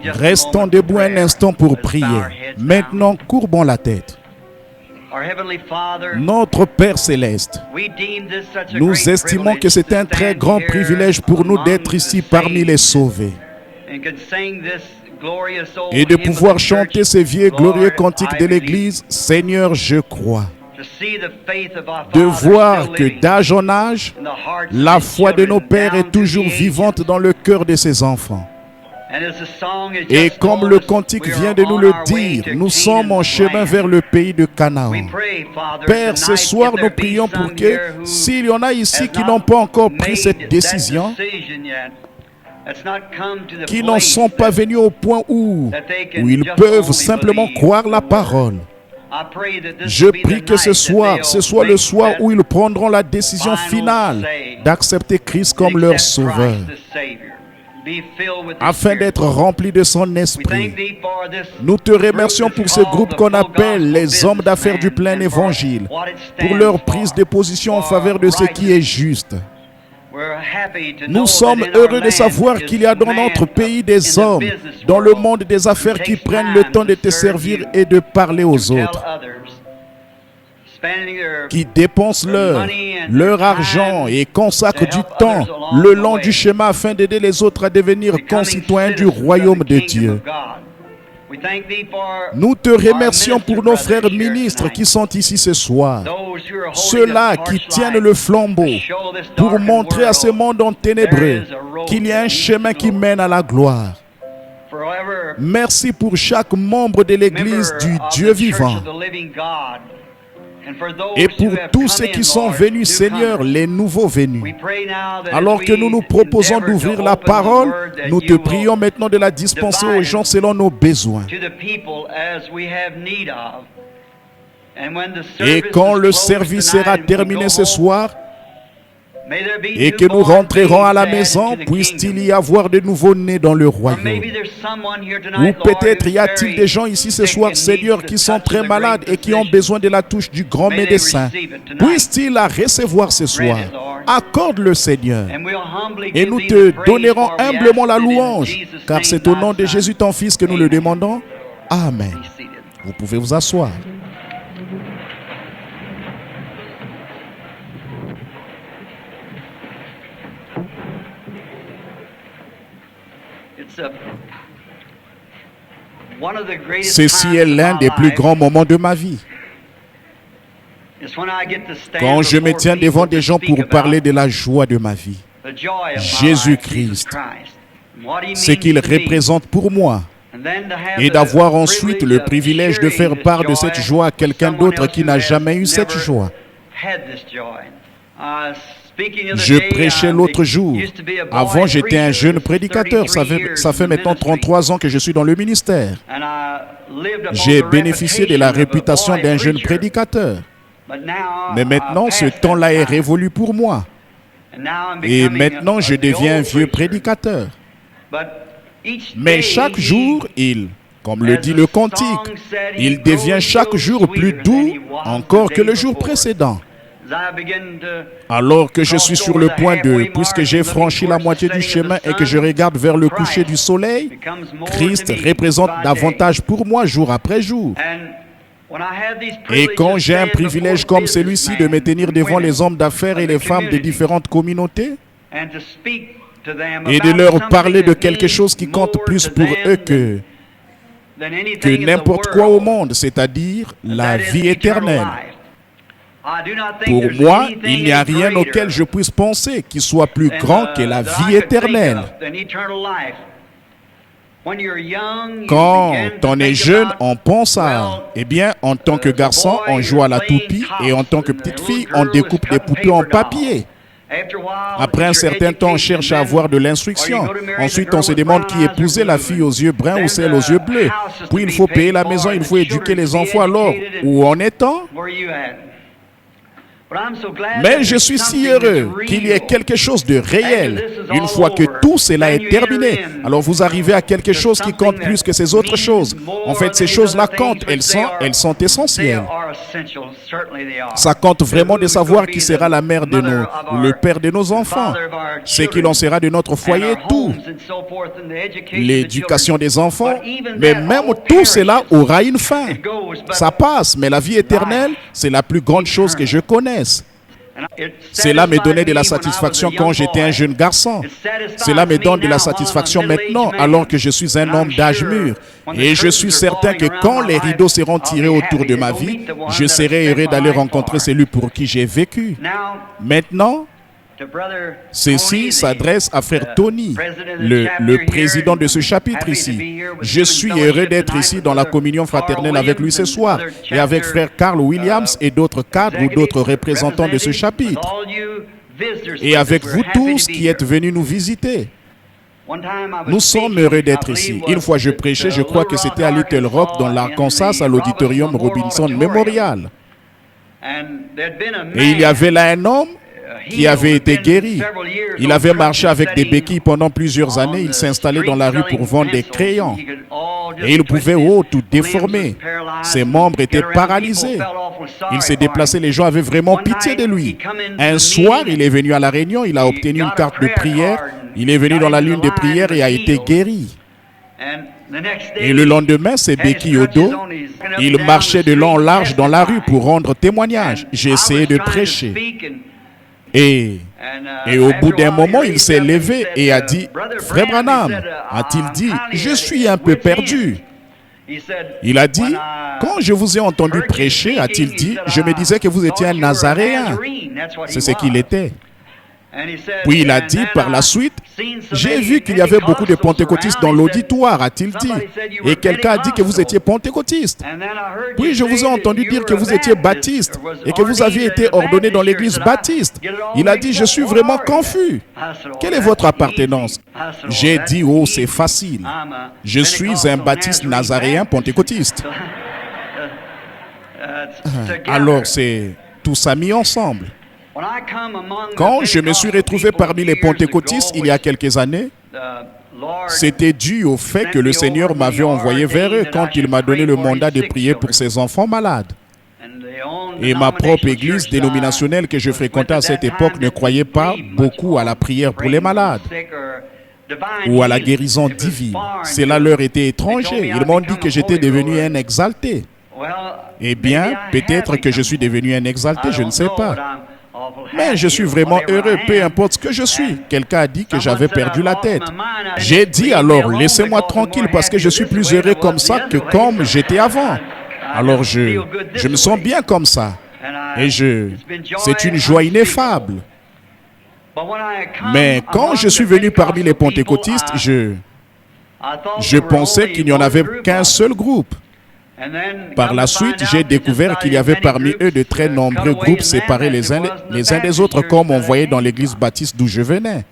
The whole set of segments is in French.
Restons debout un instant pour prier. Maintenant, courbons la tête. Notre Père Céleste, nous estimons que c'est un très grand privilège pour nous d'être ici parmi les sauvés et de pouvoir chanter ces vieux glorieux cantiques de l'Église. Seigneur, je crois. De voir que d'âge en âge, la foi de nos pères est toujours vivante dans le cœur de ses enfants. Et comme le cantique vient de nous le dire, nous sommes en chemin vers le pays de Canaan. Père, ce soir nous prions pour que, s'il y en a ici qui n'ont pas encore pris cette décision, qui n'en sont pas venus au point où ils peuvent simplement croire la parole, je prie que ce soit le soir où ils prendront la décision finale d'accepter Christ comme leur sauveur, afin d'être remplis de son esprit. Nous te remercions pour ce groupe qu'on appelle les hommes d'affaires du plein évangile, pour leur prise de position en faveur de ce qui est juste. Nous sommes heureux de savoir qu'il y a dans notre pays des hommes, dans le monde des affaires, qui prennent le temps de te servir et de parler aux autres, qui dépensent leur argent et consacrent du temps le long du chemin afin d'aider les autres à devenir concitoyens du royaume de Dieu. Nous te remercions pour nos frères ministres qui sont ici ce soir, ceux-là qui tiennent le flambeau pour montrer à ce monde ténébreux qu'il y a un chemin qui mène à la gloire. Merci pour chaque membre de l'Église du Dieu vivant. Et pour tous ceux qui sont venus, Seigneur, les nouveaux venus. Alors que nous nous proposons d'ouvrir la parole, nous te prions maintenant de la dispenser aux gens selon nos besoins. Et quand le service sera terminé ce soir, et que nous rentrerons à la maison, puisse-t-il y avoir de nouveaux-nés dans le royaume. Ou peut-être y a-t-il des gens ici ce soir, Seigneur, qui sont très malades et qui ont besoin de la touche du grand médecin. Puisse-t-il la recevoir ce soir. Accorde-le, Seigneur. Et nous te donnerons humblement la louange, car c'est au nom de Jésus, ton Fils, que nous le demandons. Amen. Vous pouvez vous asseoir. Ceci est l'un des plus grands moments de ma vie. Quand je me tiens devant des gens pour parler de la joie de ma vie, Jésus-Christ, ce qu'il représente pour moi, et d'avoir ensuite le privilège de faire part de cette joie à quelqu'un d'autre qui n'a jamais eu cette joie. Je prêchais l'autre jour. Avant, j'étais un jeune prédicateur. Ça fait maintenant 33 ans que je suis dans le ministère. J'ai bénéficié de la réputation d'un jeune prédicateur. Mais maintenant, ce temps-là est révolu pour moi. Et maintenant, je deviens un vieux prédicateur. Mais chaque jour, comme le dit le cantique, il devient chaque jour plus doux encore que le jour précédent. Alors que je suis sur le point puisque j'ai franchi la moitié du chemin et que je regarde vers le coucher du soleil, Christ représente davantage pour moi jour après jour. Et quand j'ai un privilège comme celui-ci de me tenir devant les hommes d'affaires et les femmes de différentes communautés et de leur parler de quelque chose qui compte plus pour eux que n'importe quoi au monde, c'est-à-dire la vie éternelle. Pour moi, il n'y a rien auquel je puisse penser qui soit plus grand que la vie éternelle. Quand on est jeune, on pense à... Eh bien, en tant que garçon, on joue à la toupie et en tant que petite fille, on découpe des poupées en papier. Après un certain temps, on cherche à avoir de l'instruction. Ensuite, on se demande qui épousait la fille aux yeux bruns ou celle aux yeux bleus. Puis, il faut payer la maison, il faut éduquer les enfants. Alors, où en est-on? Mais je suis si heureux qu'il y ait quelque chose de réel. Une fois que tout cela est terminé, alors vous arrivez à quelque chose qui compte plus que ces autres choses. En fait, ces choses-là comptent, elles sont essentielles. Ça compte vraiment de savoir qui sera la mère de nos, ou le père de nos enfants. C'est qu'il en sera de notre foyer, tout. L'éducation des enfants, mais même tout cela aura une fin. Ça passe, mais la vie éternelle, c'est la plus grande chose que je connaisse. Cela me donnait de la satisfaction quand j'étais un jeune garçon. Cela me donne de la satisfaction maintenant, alors que je suis un homme d'âge mûr. Et je suis certain que quand les rideaux seront tirés autour de ma vie, je serai heureux d'aller rencontrer celui pour qui j'ai vécu. Maintenant, ceci s'adresse à frère Tony, le président de ce chapitre ici. Je suis heureux d'être ici dans la communion fraternelle avec lui ce soir et avec frère Carl Williams et d'autres cadres ou d'autres représentants de ce chapitre. Et avec vous tous qui êtes venus nous visiter. Nous sommes heureux d'être ici. Une fois je prêchais, je crois que c'était à Little Rock dans l'Arkansas à l'auditorium Robinson Memorial. Et il y avait là un homme qui avait été guéri. Il avait marché avec des béquilles pendant plusieurs années. Il s'installait dans la rue pour vendre des crayons. Et il pouvait tout déformer. Ses membres étaient paralysés. Il s'est déplacé, les gens avaient vraiment pitié de lui. Un soir, il est venu à la réunion, il a obtenu une carte de prière. Il est venu dans la lune de prière et a été guéri. Et le lendemain, ses béquilles au dos, il marchait de long en large dans la rue pour rendre témoignage. J'ai essayé de prêcher. Et au bout d'un moment, il s'est levé et a dit, « Frère Branham, a-t-il dit, je suis un peu perdu. » Il a dit, « Quand je vous ai entendu prêcher, a-t-il dit, je me disais que vous étiez un Nazaréen. » C'est ce qu'il était. Puis il a dit par la suite, « J'ai vu qu'il y avait beaucoup de pentecôtistes dans l'auditoire, a-t-il dit. Et quelqu'un a dit que vous étiez pentecôtiste. Puis je vous ai entendu dire que vous étiez baptiste et que vous aviez été ordonné dans l'église baptiste. » Il a dit, « Je suis vraiment confus. Quelle est votre appartenance? » J'ai dit, « Oh, c'est facile. Je suis un baptiste nazaréen pentecôtiste. » Alors c'est tout ça mis ensemble. Quand je me suis retrouvé parmi les pentecôtistes il y a quelques années, c'était dû au fait que le Seigneur m'avait envoyé vers eux quand il m'a donné le mandat de prier pour ses enfants malades. Et ma propre église dénominationnelle que je fréquentais à cette époque ne croyait pas beaucoup à la prière pour les malades ou à la guérison divine. Cela leur était étranger. Ils m'ont dit que j'étais devenu un exalté. Eh bien, peut-être que je suis devenu un exalté, je ne sais pas. Mais je suis vraiment heureux, peu importe ce que je suis. Quelqu'un a dit que j'avais perdu la tête. J'ai dit alors, laissez-moi tranquille parce que je suis plus heureux comme ça que comme j'étais avant. Alors je me sens bien comme ça. Et c'est une joie ineffable. Mais quand je suis venu parmi les pentecôtistes, je pensais qu'il n'y en avait qu'un seul groupe. Par la suite, j'ai découvert qu'il y avait parmi eux de très nombreux groupes séparés les uns des autres, comme on voyait dans l'église baptiste d'où je venais.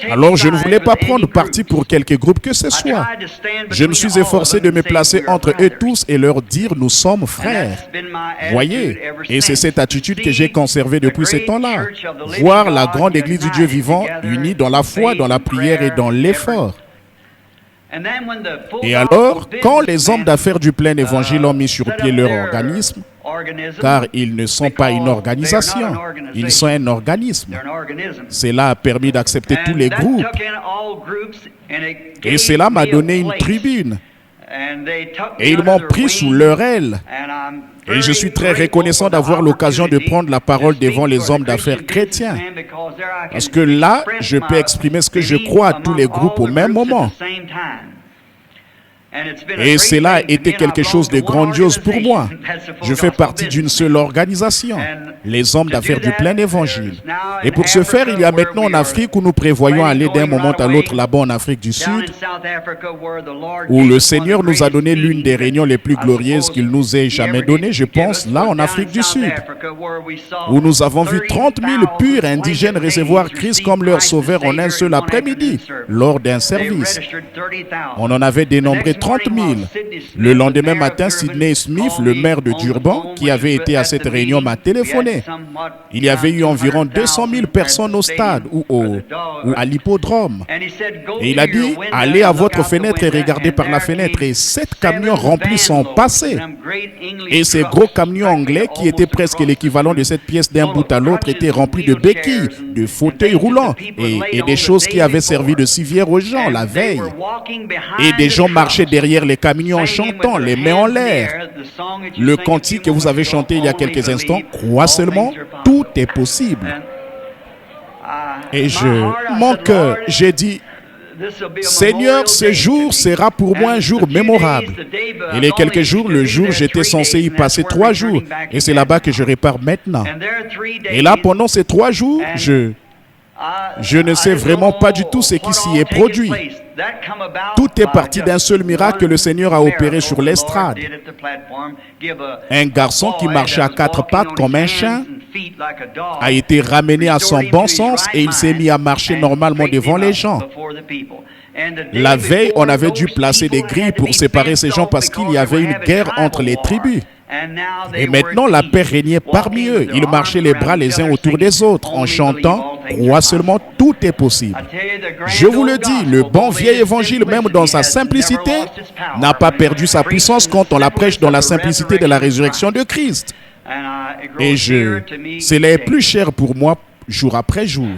Alors je ne voulais pas prendre parti pour quelque groupe que ce soit. Je me suis efforcé de me placer entre eux tous et leur dire « nous sommes frères ». Voyez, et c'est cette attitude que j'ai conservée depuis ce temps-là. Voir la grande église du Dieu vivant unie dans la foi, dans la prière et dans l'effort. Et alors, quand les hommes d'affaires du plein évangile ont mis sur pied leur organisme, car ils ne sont pas une organisation, ils sont un organisme. Cela a permis d'accepter tous les groupes. Et cela m'a donné une tribune. Et ils m'ont pris sous leur aile. Et je suis très reconnaissant d'avoir l'occasion de prendre la parole devant les hommes d'affaires chrétiens. Parce que là, je peux exprimer ce que je crois à tous les groupes au même moment. Et cela a été quelque chose de grandiose pour moi. Je fais partie d'une seule organisation, les hommes d'affaires du plein évangile. Et pour ce faire, il y a maintenant en Afrique où nous prévoyons aller d'un moment à l'autre là-bas en Afrique du Sud, où le Seigneur nous a donné l'une des réunions les plus glorieuses qu'il nous ait jamais données, je pense, là en Afrique du Sud, où nous avons vu 30 000 purs indigènes recevoir Christ comme leur sauveur en un seul après-midi, lors d'un service. On en avait dénombré 30 000. Le lendemain matin, Sidney Smith, le maire de Durban, qui avait été à cette réunion, m'a téléphoné. Il y avait eu environ 200 000 personnes au stade ou à l'hippodrome. Et il a dit, allez à votre fenêtre et regardez par la fenêtre. Et 7 camions remplis sont passés. Et ces gros camions anglais, qui étaient presque l'équivalent de cette pièce d'un bout à l'autre, étaient remplis de béquilles, de fauteuils roulants et des choses qui avaient servi de civière aux gens la veille. Et des gens marchaient derrière les camions en chantant, les mains en l'air. Le cantique que vous avez chanté il y a quelques instants, crois seulement, tout est possible. Et mon cœur, j'ai dit, Seigneur, ce jour sera pour moi un jour mémorable. Il y a quelques jours, le jour, j'étais censé y passer 3 jours. Et c'est là-bas que je repars maintenant. Et là, pendant ces 3 jours, je ne sais vraiment pas du tout ce qui s'y est produit. Tout est parti d'un seul miracle que le Seigneur a opéré sur l'estrade. Un garçon qui marchait à 4 pattes comme un chien a été ramené à son bon sens et il s'est mis à marcher normalement devant les gens. La veille, on avait dû placer des grilles pour séparer ces gens parce qu'il y avait une guerre entre les tribus. Et maintenant, la paix régnait parmi eux. Ils marchaient les bras les uns autour des autres en chantant « Crois seulement, tout est possible ». Je vous le dis, le bon vieil évangile, même dans sa simplicité, n'a pas perdu sa puissance quand on la prêche dans la simplicité de la résurrection de Christ. Et cela est plus cher pour moi jour après jour.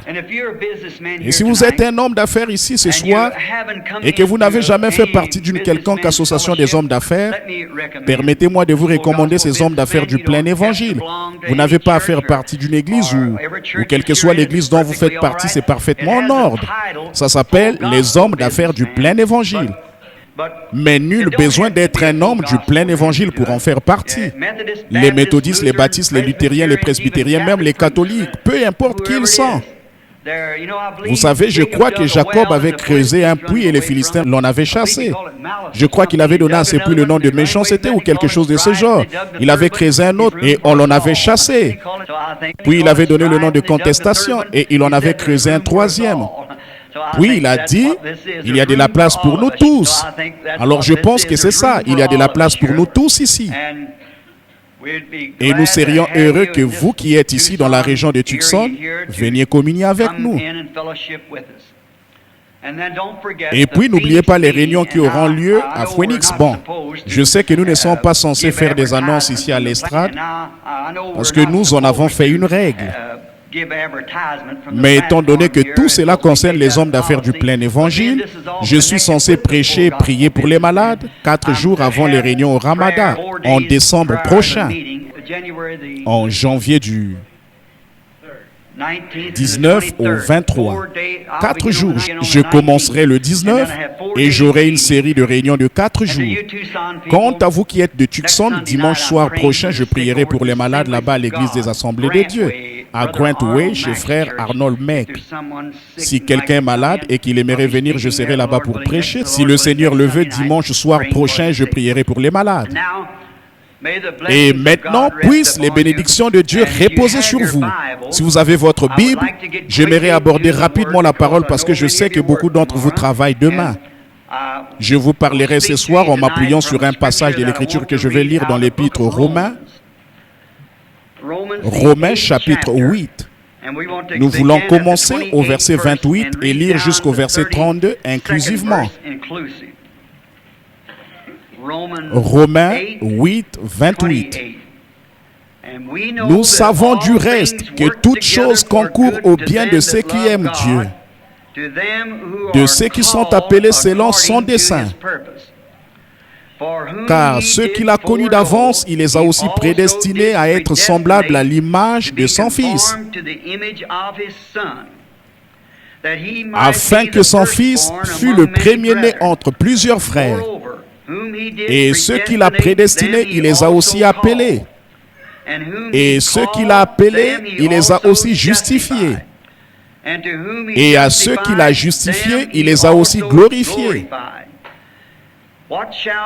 Et si vous êtes un homme d'affaires ici ce soir et que vous n'avez jamais fait partie d'une quelconque association des hommes d'affaires, permettez-moi de vous recommander ces hommes d'affaires du plein évangile. Vous n'avez pas à faire partie d'une église ou quelle que soit l'église dont vous faites partie, c'est parfaitement en ordre. Ça s'appelle les hommes d'affaires du plein évangile. Mais nul besoin d'être un homme du plein évangile pour en faire partie. Les méthodistes, les baptistes, les luthériens, les presbytériens, même les catholiques, peu importe qui ils sont. Vous savez, je crois que Jacob avait creusé un puits et les Philistins l'en avaient chassé. Je crois qu'il avait donné à ce puits le nom de méchanceté ou quelque chose de ce genre. Il avait creusé un autre et on l'en avait chassé. Puis il avait donné le nom de contestation et il en avait creusé un troisième. Puis il a dit, il y a de la place pour nous tous. Alors je pense que c'est ça, il y a de la place pour nous tous ici. Et nous serions heureux que vous qui êtes ici dans la région de Tucson, veniez communier avec nous. Et puis n'oubliez pas les réunions qui auront lieu à Phoenix. Bon, je sais que nous ne sommes pas censés faire des annonces ici à l'estrade, parce que nous en avons fait une règle. Mais étant donné que tout cela concerne les hommes d'affaires du plein évangile, je suis censé prêcher et prier pour les malades 4 jours avant les réunions au Ramadan, en décembre prochain, en janvier du 19 au 23. 4 jours. Je commencerai le 19 et j'aurai une série de réunions de 4 jours. Quant à vous qui êtes de Tucson, dimanche soir prochain, je prierai pour les malades là-bas à l'église des Assemblées de Dieu, à Grant Way, chez frère Arnold Meck. Si quelqu'un est malade et qu'il aimerait venir, je serai là-bas pour prêcher. Si le Seigneur le veut, dimanche soir prochain, je prierai pour les malades. Et maintenant, puissent les bénédictions de Dieu reposer sur vous. Si vous avez votre Bible, j'aimerais aborder rapidement la parole parce que je sais que beaucoup d'entre vous travaillent demain. Je vous parlerai ce soir en m'appuyant sur un passage de l'Écriture que je vais lire dans l'Épître aux Romains. Romains chapitre 8. Nous voulons commencer au verset 28 et lire jusqu'au verset 32 inclusivement. Romains 8, 28. Nous savons du reste que toutes choses concourent au bien de ceux qui aiment Dieu, de ceux qui sont appelés selon son dessein. Car ceux qu'il a connus d'avance, il les a aussi prédestinés à être semblables à l'image de son Fils, afin que son Fils fût le premier-né entre plusieurs frères. Et ceux qu'il a prédestinés, il les a aussi appelés. Et ceux qu'il a appelés, il les a aussi justifiés. Et à ceux qu'il a justifiés, il les a aussi glorifiés.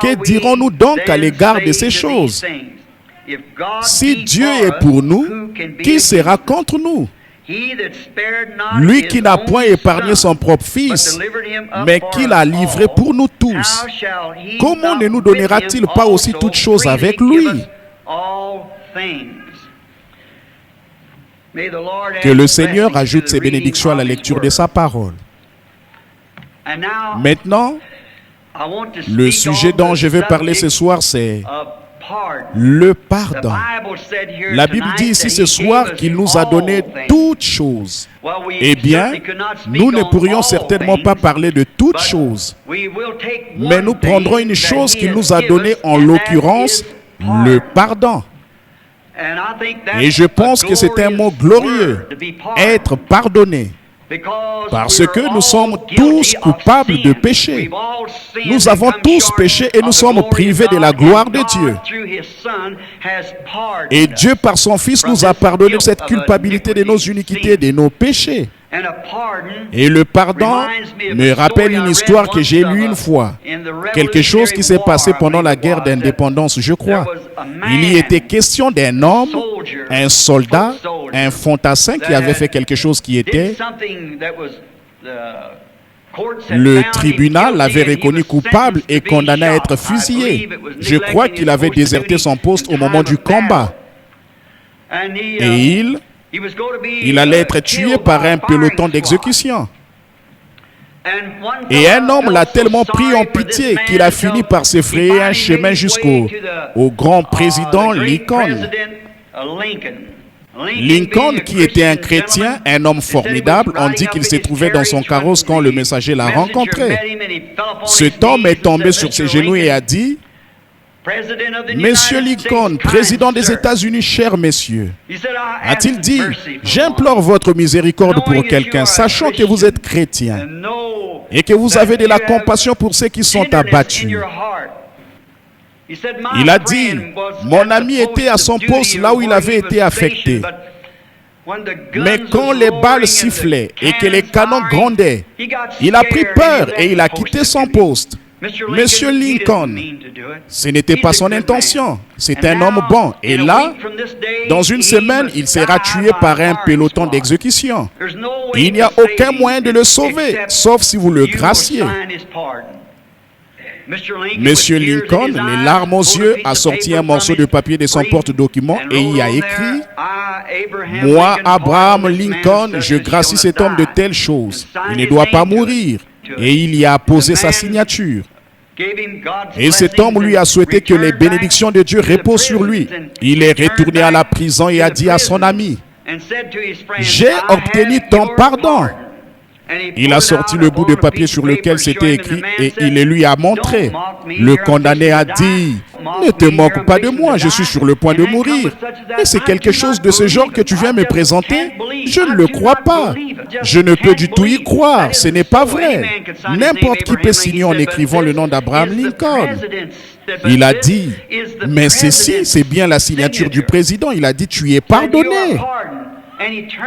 Que dirons-nous donc à l'égard de ces choses? Si Dieu est pour nous, qui sera contre nous? Lui qui n'a point épargné son propre Fils, mais qui l'a livré pour nous tous, comment ne nous donnera-t-il pas aussi toutes choses avec lui? Que le Seigneur ajoute ses bénédictions à la lecture de sa parole. Maintenant, le sujet dont je vais parler ce soir, c'est le pardon. La Bible dit ici ce soir qu'il nous a donné toutes choses. Eh bien, nous ne pourrions certainement pas parler de toutes choses, mais nous prendrons une chose qu'il nous a donnée, en l'occurrence, le pardon. Et je pense que c'est un mot glorieux, être pardonné. Parce que nous sommes tous coupables de péché. Nous avons tous péché et nous sommes privés de la gloire de Dieu. Et Dieu, par son Fils, nous a pardonné cette culpabilité de nos iniquités et de nos péchés. Et le pardon me rappelle une histoire que j'ai lue une fois. Quelque chose qui s'est passé pendant la guerre d'indépendance, je crois. Il y était question d'un homme, un soldat, un fantassin qui avait fait quelque chose qui était... Le tribunal l'avait reconnu coupable et condamné à être fusillé. Je crois qu'il avait déserté son poste au moment du combat. Et il allait être tué par un peloton d'exécution. Et un homme l'a tellement pris en pitié qu'il a fini par se frayer un chemin jusqu'au grand président Lincoln. Lincoln, qui était un chrétien, un homme formidable, on dit qu'il s'est trouvé dans son carrosse quand le messager l'a rencontré. Cet homme est tombé sur ses genoux et a dit: Monsieur Lincoln, président des États-Unis, cher messieurs, a-t-il dit, j'implore votre miséricorde pour quelqu'un, sachant que vous êtes chrétien et que vous avez de la compassion pour ceux qui sont abattus. Il a dit, mon ami était à son poste là où il avait été affecté. Mais quand les balles sifflaient et que les canons grondaient, il a pris peur et il a quitté son poste. Monsieur Lincoln, ce n'était pas son intention. C'est un homme bon. Et là, dans une semaine, il sera tué par un peloton d'exécution. Il n'y a aucun moyen de le sauver, sauf si vous le graciez. Monsieur Lincoln, les larmes aux yeux, a sorti un morceau de papier de son porte-document et y a écrit: moi, Abraham Lincoln, je gracie cet homme de telles choses. Il ne doit pas mourir. Et il y a posé sa signature. Et cet homme lui a souhaité que les bénédictions de Dieu reposent sur lui. Il est retourné à la prison et a dit à son ami: j'ai obtenu ton pardon. Il a sorti le bout de papier sur lequel c'était écrit et il le lui a montré. Le condamné a dit: ne te moque pas de moi, je suis sur le point de mourir. Et c'est quelque chose de ce genre que tu viens me présenter? Je ne le crois pas. Je ne peux du tout y croire, ce n'est pas vrai. N'importe qui peut signer en écrivant le nom d'Abraham Lincoln. Il a dit: mais ceci, c'est bien la signature du président. Il a dit: tu es pardonné.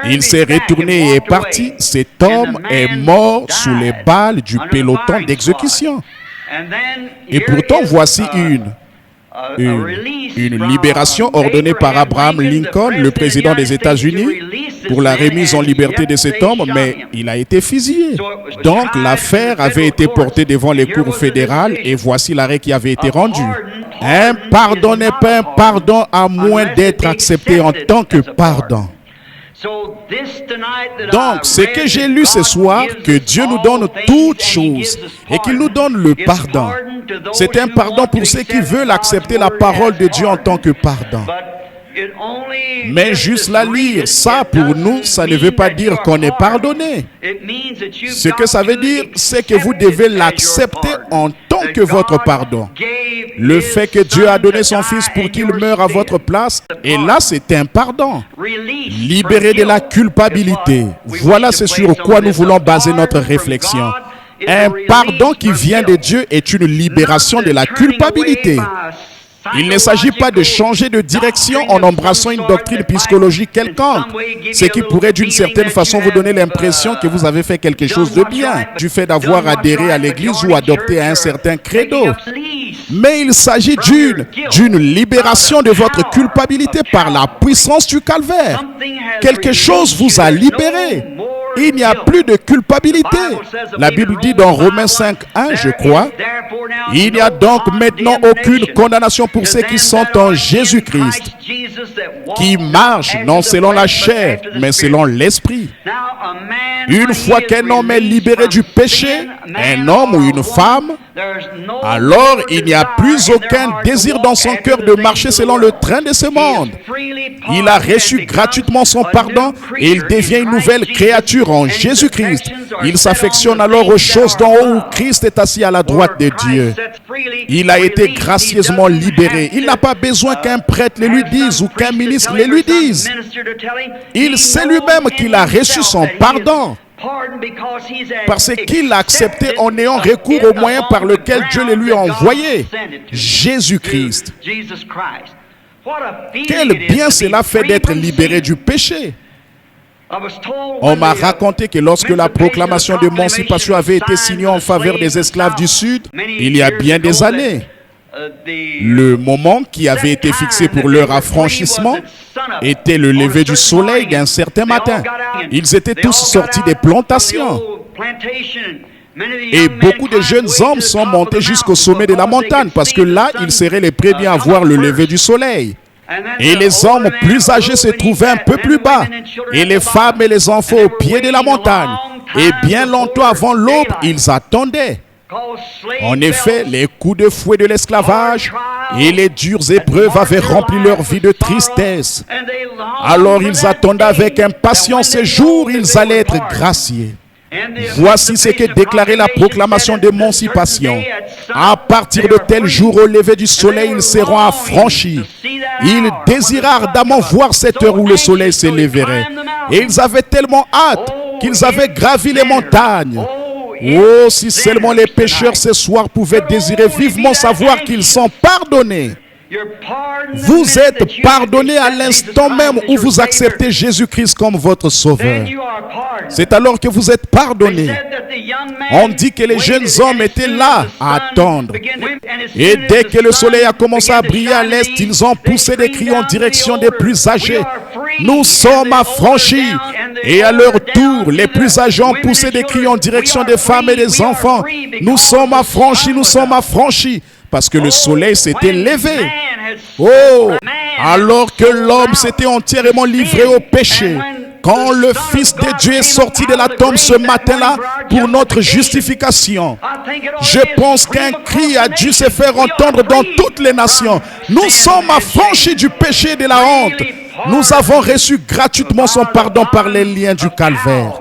Il s'est retourné et est parti. Cet homme est mort sous les balles du peloton d'exécution. Et pourtant, voici une libération ordonnée par Abraham Lincoln, le président des États-Unis, pour la remise en liberté de cet homme, mais il a été fusillé. Donc, l'affaire avait été portée devant les cours fédérales et voici l'arrêt qui avait été rendu. Un pardon n'est pas un pardon à moins d'être accepté en tant que pardon. Donc, ce que j'ai lu ce soir, que Dieu nous donne toutes choses et qu'il nous donne le pardon. C'est un pardon pour ceux qui veulent accepter la parole de Dieu en tant que pardon. Mais juste la lire, ça pour nous, ça ne veut pas dire qu'on est pardonné. Ce que ça veut dire, c'est que vous devez l'accepter en tant que votre pardon. Le fait que Dieu a donné son Fils pour qu'il meure à votre place, et là c'est un pardon. Libéré de la culpabilité. Voilà ce sur quoi nous voulons baser notre réflexion. Un pardon qui vient de Dieu est une libération de la culpabilité. Il ne s'agit pas de changer de direction en embrassant une doctrine psychologique quelconque, ce qui pourrait d'une certaine façon vous donner l'impression que vous avez fait quelque chose de bien, du fait d'avoir adhéré à l'église ou adopté un certain credo. Mais il s'agit d'une libération de votre culpabilité par la puissance du calvaire. Quelque chose vous a libéré. Il n'y a plus de culpabilité. La Bible dit dans Romains 5:1, je crois, « Il n'y a donc maintenant aucune condamnation pour ceux qui sont en Jésus-Christ, qui marchent non selon la chair, mais selon l'esprit. » Une fois qu'un homme est libéré du péché, un homme ou une femme, alors il n'y a plus aucun désir dans son cœur de marcher selon le train de ce monde. Il a reçu gratuitement son pardon et il devient une nouvelle créature en Jésus-Christ. Il s'affectionne alors aux choses d'en haut où Christ est assis à la droite de Dieu. Il a été gracieusement libéré. Il n'a pas besoin qu'un prêtre le lui dise ou qu'un ministre le lui dise. Il sait lui-même qu'il a reçu son pardon parce qu'il l'a accepté en ayant recours au moyen par lequel Dieu le lui a envoyé, Jésus-Christ. Quel bien cela fait d'être libéré du péché. On m'a raconté que lorsque la proclamation d'émancipation avait été signée en faveur des esclaves du Sud, il y a bien des années, le moment qui avait été fixé pour leur affranchissement était le lever du soleil d'un certain matin. Ils étaient tous sortis des plantations. Et beaucoup de jeunes hommes sont montés jusqu'au sommet de la montagne parce que là, ils seraient les premiers à voir le lever du soleil. Et les hommes plus âgés se trouvaient un peu plus bas. Et les femmes et les enfants au pied de la montagne. Et bien longtemps avant l'aube, ils attendaient. En effet, les coups de fouet de l'esclavage et les dures épreuves avaient rempli leur vie de tristesse. Alors ils attendaient avec impatience ce jour où ils allaient être graciés. Voici ce que déclarait la proclamation d'émancipation. À partir de tel jour au lever du soleil, ils seront affranchis. Ils désiraient ardemment voir cette heure où le soleil se lèverait. Et ils avaient tellement hâte qu'ils avaient gravi les montagnes. Oh, si seulement les pécheurs ce soir pouvaient désirer vivement savoir qu'ils sont pardonnés. Vous êtes pardonné à l'instant même où vous acceptez Jésus-Christ comme votre sauveur. C'est alors que vous êtes pardonné. On dit que les jeunes hommes étaient là à attendre. Et dès que le soleil a commencé à briller à l'est, ils ont poussé des cris en direction des plus âgés. Nous sommes affranchis. Et à leur tour, les plus âgés ont poussé des cris en direction des femmes et des enfants. Nous sommes affranchis, nous sommes affranchis. Parce que le soleil s'était levé. Oh, alors que l'homme s'était entièrement livré au péché. Quand le Fils de Dieu est sorti de la tombe ce matin-là pour notre justification, je pense qu'un cri a dû se faire entendre dans toutes les nations. Nous sommes affranchis du péché et de la honte. Nous avons reçu gratuitement son pardon par les liens du calvaire.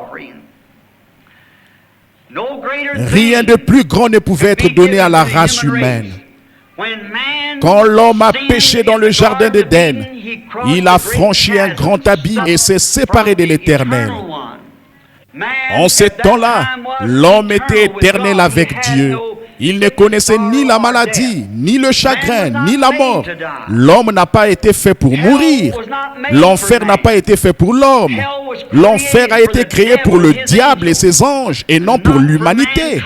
Rien de plus grand ne pouvait être donné à la race humaine. Quand l'homme a péché dans le jardin d'Éden, il a franchi un grand abîme et s'est séparé de l'Éternel. En ce temps-là, l'homme était éternel avec Dieu. Il ne connaissait ni la maladie, ni le chagrin, ni la mort. L'homme n'a pas été fait pour mourir. L'enfer n'a pas été fait pour l'homme. L'enfer a été créé pour le diable et ses anges et non pour l'humanité.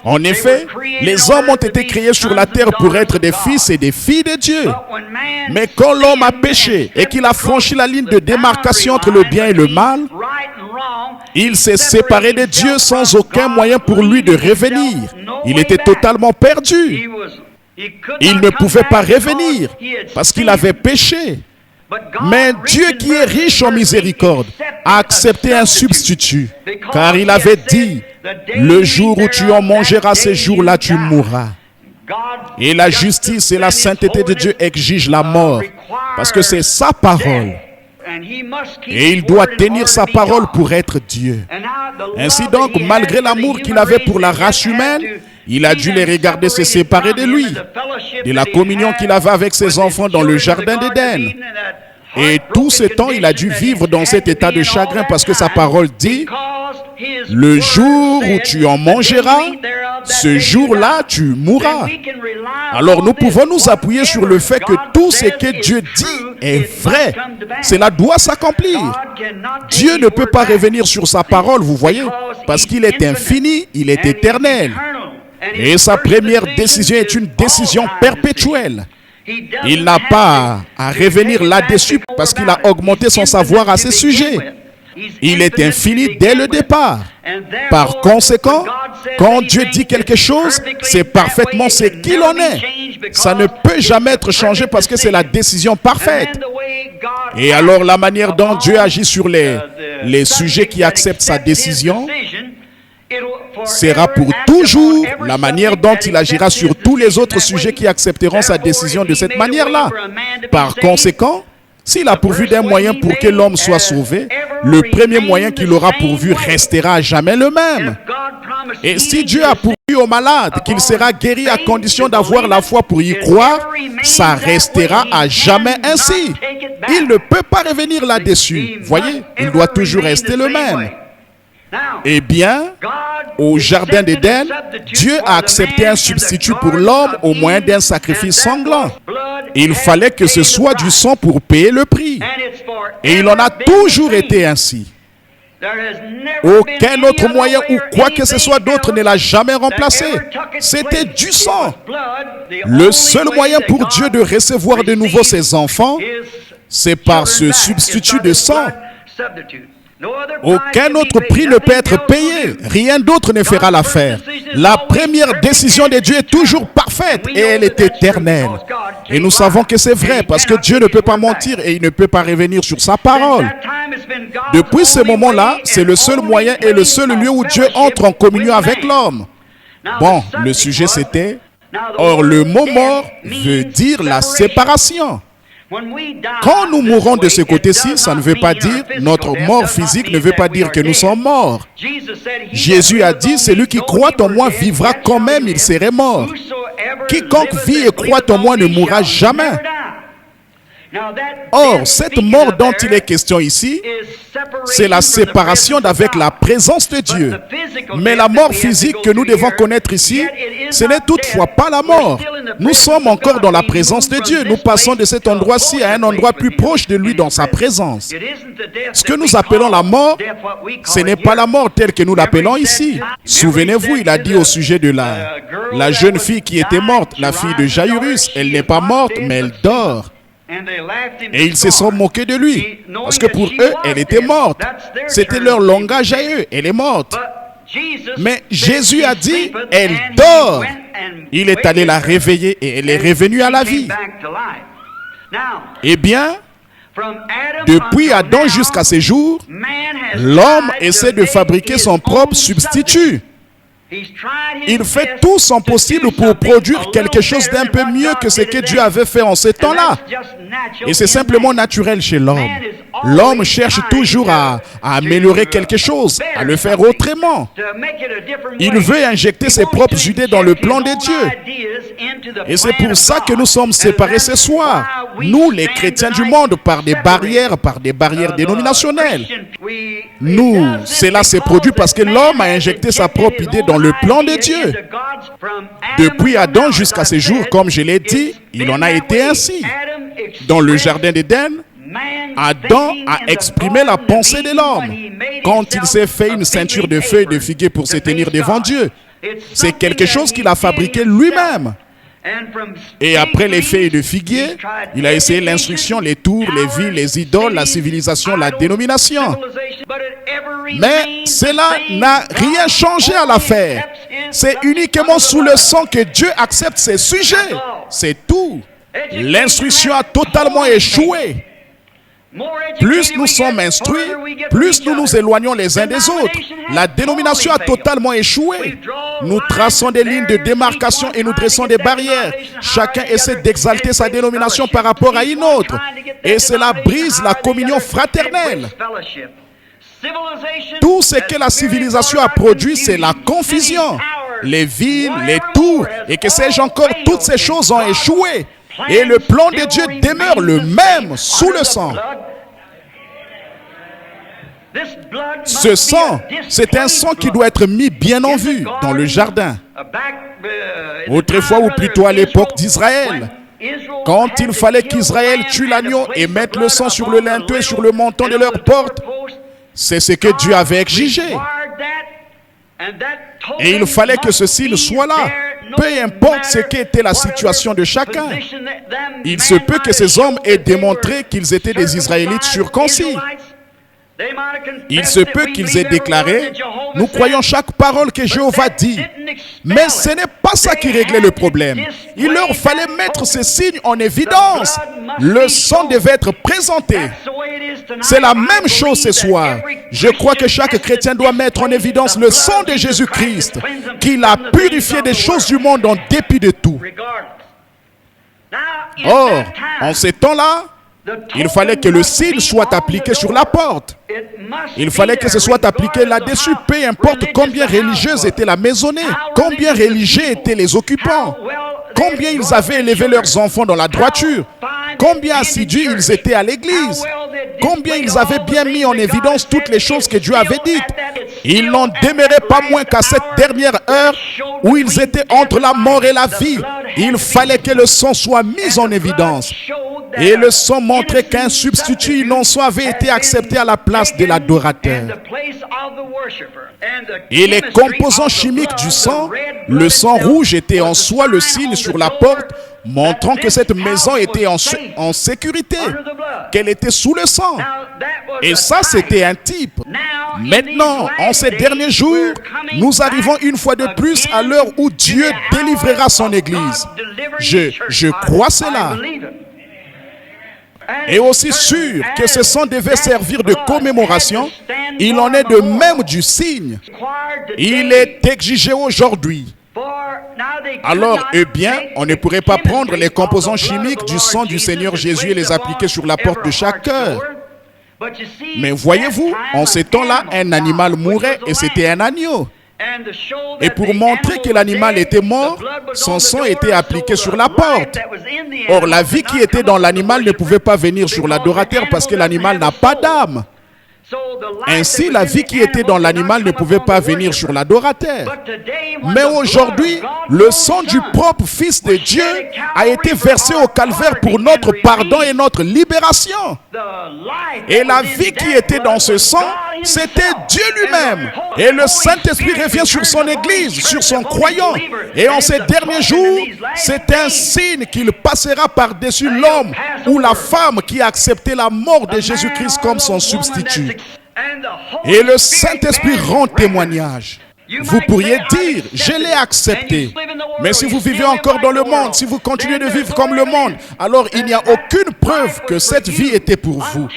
En effet, les hommes ont été créés sur la terre pour être des fils et des filles de Dieu. Mais quand l'homme a péché et qu'il a franchi la ligne de démarcation entre le bien et le mal, il s'est séparé de Dieu sans aucun moyen pour lui de revenir. Il était totalement perdu. Il ne pouvait pas revenir parce qu'il avait péché. Mais Dieu qui est riche en miséricorde a accepté un substitut, car il avait dit, le jour où tu en mangeras, ce jour-là tu mourras. Et la justice et la sainteté de Dieu exigent la mort, parce que c'est sa parole. Et il doit tenir sa parole pour être Dieu. Ainsi donc, malgré l'amour qu'il avait pour la race humaine, il a dû les regarder se séparer de lui, de la communion qu'il avait avec ses enfants dans le jardin d'Éden. Et tout ce temps, il a dû vivre dans cet état de chagrin parce que sa parole dit, le jour où tu en mangeras, ce jour-là, tu mourras. Alors nous pouvons nous appuyer sur le fait que tout ce que Dieu dit est vrai. Cela doit s'accomplir. Dieu ne peut pas revenir sur sa parole, vous voyez, parce qu'il est infini, il est éternel. Et sa première décision est une décision perpétuelle. Il n'a pas à revenir là-dessus parce qu'il a augmenté son savoir à ce sujet. Il est infini dès le départ. Par conséquent, quand Dieu dit quelque chose, c'est parfaitement ce qu'il en est. Ça ne peut jamais être changé parce que c'est la décision parfaite. Et alors la manière dont Dieu agit sur les sujets qui acceptent sa décision sera pour toujours la manière dont il agira sur tous les autres sujets qui accepteront sa décision de cette manière-là. Par conséquent, s'il a pourvu d'un moyen pour que l'homme soit sauvé, le premier moyen qu'il aura pourvu restera à jamais le même. Et si Dieu a pourvu au malade qu'il sera guéri à condition d'avoir la foi pour y croire, ça restera à jamais ainsi. Il ne peut pas revenir là-dessus. Voyez, il doit toujours rester le même. Eh bien, au jardin d'Éden, Dieu a accepté un substitut pour l'homme au moyen d'un sacrifice sanglant. Il fallait que ce soit du sang pour payer le prix. Et il en a toujours été ainsi. Aucun autre moyen ou quoi que ce soit d'autre ne l'a jamais remplacé. C'était du sang. Le seul moyen pour Dieu de recevoir de nouveau ses enfants, c'est par ce substitut de sang. Aucun autre prix ne peut être payé. Rien d'autre ne fera l'affaire. La première décision de Dieu est toujours parfaite et elle est éternelle. Et nous savons que c'est vrai parce que Dieu ne peut pas mentir et il ne peut pas revenir sur sa parole. Depuis ce moment-là, c'est le seul moyen et le seul lieu où Dieu entre en communion avec l'homme. Bon, le sujet c'était, or le mot mort veut dire la séparation. Quand nous mourons de ce côté-ci, ça ne veut pas dire, notre mort physique ne veut pas dire que nous sommes morts. Jésus a dit, celui qui croit en moi vivra quand même, il serait mort. Quiconque vit et croit en moi ne mourra jamais. Or, cette mort dont il est question ici, c'est la séparation d'avec la présence de Dieu. Mais la mort physique que nous devons connaître ici, ce n'est toutefois pas la mort. Nous sommes encore dans la présence de Dieu. Nous passons de cet endroit-ci à un endroit plus proche de lui dans sa présence. Ce que nous appelons la mort, ce n'est pas la mort telle que nous l'appelons ici. Souvenez-vous, il a dit au sujet de la jeune fille qui était morte, la fille de Jairus. Elle n'est pas morte, mais elle dort. Et ils se sont moqués de lui, parce que pour eux, elle était morte. C'était leur langage à eux, elle est morte. Mais Jésus a dit, elle dort. Il est allé la réveiller et elle est revenue à la vie. Eh bien, depuis Adam jusqu'à ce jour, l'homme essaie de fabriquer son propre substitut. Il fait tout son possible pour produire quelque chose d'un peu mieux que ce que Dieu avait fait en ce temps-là. Et c'est simplement naturel chez l'homme. L'homme cherche toujours à améliorer quelque chose, à le faire autrement. Il veut injecter ses propres idées dans le plan de Dieu. Et c'est pour ça que nous sommes séparés ce soir. Nous, les chrétiens du monde, par des barrières dénominationnelles. Nous, cela s'est produit parce que l'homme a injecté sa propre idée dans le plan de Dieu. Depuis Adam jusqu'à ce jour, comme je l'ai dit, il en a été ainsi. Dans le jardin d'Éden, Adam a exprimé la pensée de l'homme quand il s'est fait une ceinture de feuilles de figuier pour se tenir devant Dieu. C'est quelque chose qu'il a fabriqué lui-même. Et après les feuilles de figuier, il a essayé l'instruction, les tours, les villes, les idoles, la civilisation, la dénomination. Mais cela n'a rien changé à l'affaire. C'est uniquement sous le sang que Dieu accepte ses sujets. C'est tout. L'instruction a totalement échoué. Plus nous sommes instruits, plus nous nous éloignons les uns des autres. La dénomination a totalement échoué. Nous traçons des lignes de démarcation et nous dressons des barrières. Chacun essaie d'exalter sa dénomination par rapport à une autre. Et cela brise la communion fraternelle. Tout ce que la civilisation a produit, c'est la confusion. Les villes, les tours, et que sais-je encore, toutes ces choses ont échoué. Et le plan de Dieu demeure le même sous le sang. Ce sang, c'est un sang qui doit être mis bien en vue dans le jardin. Autrefois, ou plutôt à l'époque d'Israël, quand il fallait qu'Israël tue l'agneau et mette le sang sur le linteau et sur le montant de leur porte, c'est ce que Dieu avait exigé. Et il fallait que ce signe soit là, peu importe ce qu'était la situation de chacun. Il se peut que ces hommes aient démontré qu'ils étaient des Israélites circoncis. Il se peut qu'ils aient déclaré « Nous croyons chaque parole que Jéhovah dit ». Mais ce n'est pas ça qui réglait le problème. Il leur fallait mettre ces signes en évidence. Le sang devait être présenté. C'est la même chose ce soir. Je crois que chaque chrétien doit mettre en évidence le sang de Jésus-Christ, qu'il a purifié des choses du monde en dépit de tout. Or, en ces temps-là, il fallait que le signe soit appliqué sur la porte. Il fallait que ce soit appliqué là-dessus, peu importe combien religieuse était la maisonnée, combien religieux étaient les occupants, combien ils avaient élevé leurs enfants dans la droiture, combien assidus ils étaient à l'église, combien ils avaient bien mis en évidence toutes les choses que Dieu avait dites. Ils n'en demeuraient pas moins qu'à cette dernière heure où ils étaient entre la mort et la vie. Il fallait que le sang soit mis en évidence. Et le sang montrait qu'un substitut innocent avait été accepté à la place de l'adorateur. Et les composants chimiques du sang, le sang rouge était en soi le signe sur la porte, montrant que cette maison était en sécurité, qu'elle était sous le sang. Et ça, c'était un type. Maintenant, en ces derniers jours, nous arrivons une fois de plus à l'heure où Dieu délivrera son Église. Je crois cela. Et aussi sûr que ce sang devait servir de commémoration, il en est de même du signe. Il est exigé aujourd'hui. Alors, eh bien, on ne pourrait pas prendre les composants chimiques du sang du Seigneur Jésus et les appliquer sur la porte de chaque cœur. Mais voyez-vous, en ces temps-là, un animal mourait et c'était un agneau. Et pour montrer que l'animal était mort, son sang était appliqué sur la porte. Or, la vie qui était dans l'animal ne pouvait pas venir sur l'adorateur parce que l'animal n'a pas d'âme. Ainsi, la vie qui était dans l'animal ne pouvait pas venir sur l'adorateur. Mais aujourd'hui, le sang du propre Fils de Dieu a été versé au calvaire pour notre pardon et notre libération. Et la vie qui était dans ce sang, c'était Dieu lui-même. Et le Saint-Esprit revient sur son Église, sur son croyant. Et en ces derniers jours, c'est un signe qu'il passera par-dessus l'homme ou la femme qui a accepté la mort de Jésus-Christ comme son substitut. Et le Saint-Esprit rend témoignage. Vous pourriez dire, je l'ai accepté. Mais si vous vivez encore dans le monde, si vous continuez de vivre comme le monde, alors il n'y a aucune preuve que cette vie était pour vous.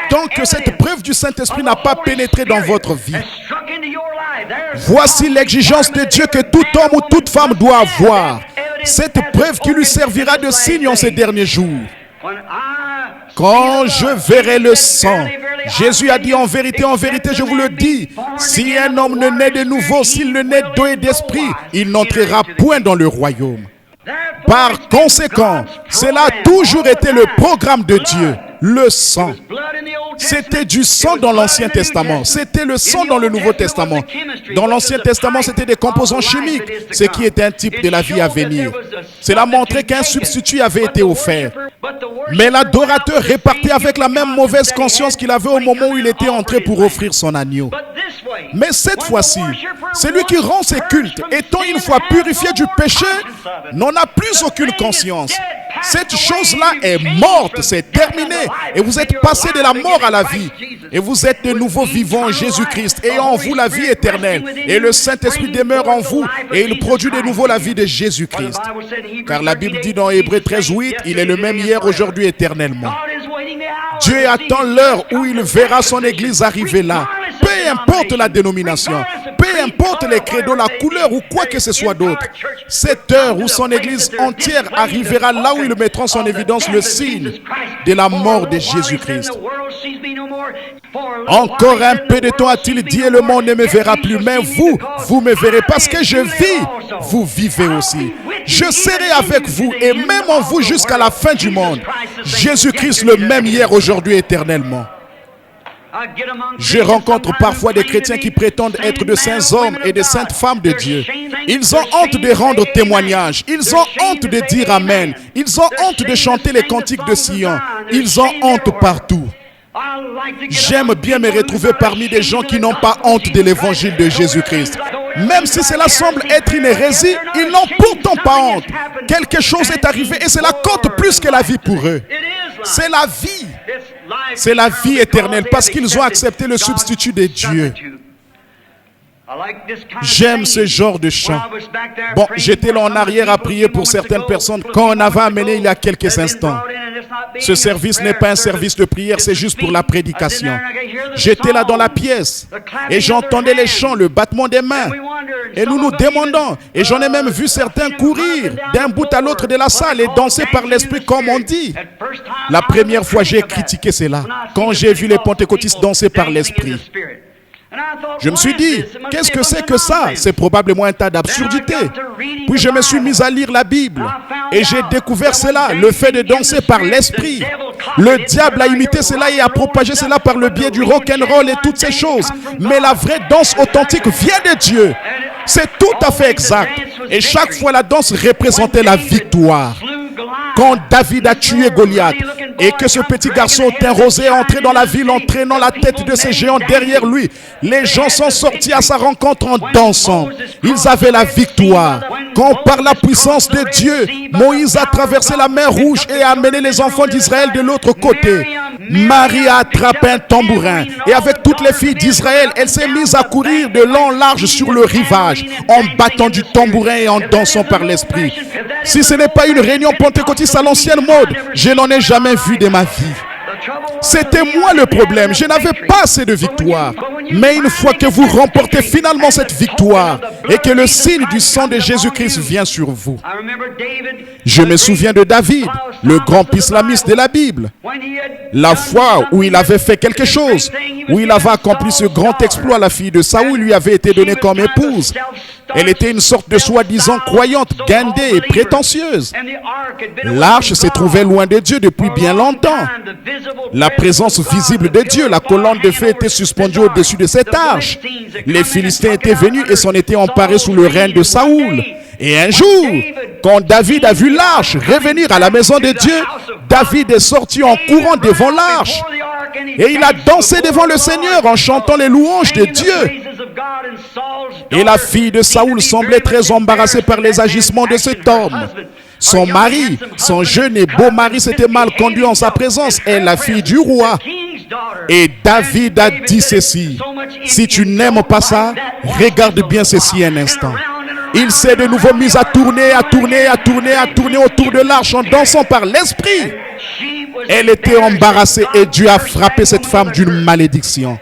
Tant que cette preuve du Saint-Esprit n'a pas pénétré dans votre vie. Voici l'exigence de Dieu que tout homme ou toute femme doit avoir. Cette preuve qui lui servira de signe en ces derniers jours. Quand je verrai le sang, Jésus a dit en vérité, je vous le dis, si un homme ne naît de nouveau, s'il ne naît d'eau et d'esprit, il n'entrera point dans le royaume. Par conséquent, cela a toujours été le programme de Dieu, le sang. C'était du sang dans l'Ancien Testament, c'était le sang dans le Nouveau Testament. Dans l'Ancien Testament, c'était des composants chimiques, ce qui est un type de la vie à venir. Cela montrait qu'un substitut avait été offert. Mais l'adorateur repartait avec la même mauvaise conscience qu'il avait au moment où il était entré pour offrir son agneau. Mais cette fois-ci, celui qui rend ses cultes, étant une fois purifié du péché, n'en a plus aucune conscience. Cette chose-là est morte, c'est terminé. Et vous êtes passé de la mort à la vie. Et vous êtes de nouveau vivant en Jésus-Christ. Et en vous la vie éternelle. Et le Saint-Esprit demeure en vous. Et il produit de nouveau la vie de Jésus-Christ. Car la Bible dit dans Hébreux 13:8, il est le même hier, aujourd'hui, éternellement. Dieu attend l'heure où il verra son Église arriver là. Peu importe la dénomination, peu importe les credos, la couleur ou quoi que ce soit d'autre. Cette heure où son Église entière arrivera là où ils mettront en évidence le signe de la mort de Jésus-Christ. Encore un peu de temps a-t-il dit et le monde ne me verra plus. Mais vous me verrez parce que je vis. Vous vivez aussi. Je serai avec vous et même en vous jusqu'à la fin du monde. Jésus-Christ le même hier, aujourd'hui, éternellement. Je rencontre parfois des chrétiens qui prétendent être de saints hommes et de saintes femmes de Dieu. Ils ont honte de rendre témoignage. Ils ont honte de dire Amen. Ils ont honte de chanter les cantiques de Sion. Ils ont honte partout. J'aime bien me retrouver parmi des gens qui n'ont pas honte de l'évangile de Jésus-Christ. Même si cela semble être une hérésie, ils n'ont pourtant pas honte. Quelque chose est arrivé et cela compte plus que la vie pour eux. C'est la vie. C'est la vie éternelle parce qu'ils ont accepté le substitut de Dieu. J'aime ce genre de chant. Bon, j'étais là en arrière à prier pour certaines personnes quand on avait amené il y a quelques instants. Ce service n'est pas un service de prière, c'est juste pour la prédication. J'étais là dans la pièce et j'entendais les chants, le battement des mains. Et nous nous demandons, et j'en ai même vu certains courir d'un bout à l'autre de la salle et danser par l'esprit comme on dit. La première fois j'ai critiqué cela, quand j'ai vu les pentecôtistes danser par l'esprit. Je me suis dit, qu'est-ce que c'est que ça? C'est probablement un tas d'absurdités. Puis je me suis mis à lire la Bible et j'ai découvert cela, le fait de danser par l'esprit. Le diable a imité cela et a propagé cela par le biais du rock'n'roll et toutes ces choses. Mais la vraie danse authentique vient de Dieu. C'est tout à fait exact. Et chaque fois la danse représentait la victoire. Quand David a tué Goliath et que ce petit garçon au teint rosé est entré dans la ville en traînant la tête de ces géants derrière lui, les gens sont sortis à sa rencontre en dansant. Ils avaient la victoire. Quand par la puissance de Dieu, Moïse a traversé la mer Rouge et a amené les enfants d'Israël de l'autre côté. Marie a attrapé un tambourin et avec toutes les filles d'Israël, elle s'est mise à courir de long en large sur le rivage en battant du tambourin et en dansant par l'esprit. Si ce n'est pas une réunion pentecôtiste à l'ancienne mode, je n'en ai jamais vu de ma vie. C'était moi le problème, je n'avais pas assez de victoire. Mais une fois que vous remportez finalement cette victoire et que le signe du sang de Jésus-Christ vient sur vous. Je me souviens de David, le grand islamiste de la Bible. La fois où il avait fait quelque chose, où il avait accompli ce grand exploit, la fille de Saoul lui avait été donnée comme épouse. Elle était une sorte de soi-disant croyante, guindée et prétentieuse. L'arche s'est trouvée loin de Dieu depuis bien longtemps. La présence visible de Dieu, la colonne de feu était suspendue au-dessus de cette arche. Les Philistins étaient venus et s'en étaient emparés sous le règne de Saoul. Et un jour, quand David a vu l'arche revenir à la maison de Dieu, David est sorti en courant devant l'arche. Et il a dansé devant le Seigneur en chantant les louanges de Dieu. Et la fille de Saoul semblait très embarrassée par les agissements de cet homme. Son mari, son jeune et beau mari s'était mal conduit en sa présence, et la fille du roi. Et David a dit ceci: si tu n'aimes pas ça, regarde bien ceci un instant. Il s'est de nouveau mis à tourner autour de l'arche en dansant par l'esprit. Elle était embarrassée et Dieu a frappé cette femme d'une malédiction.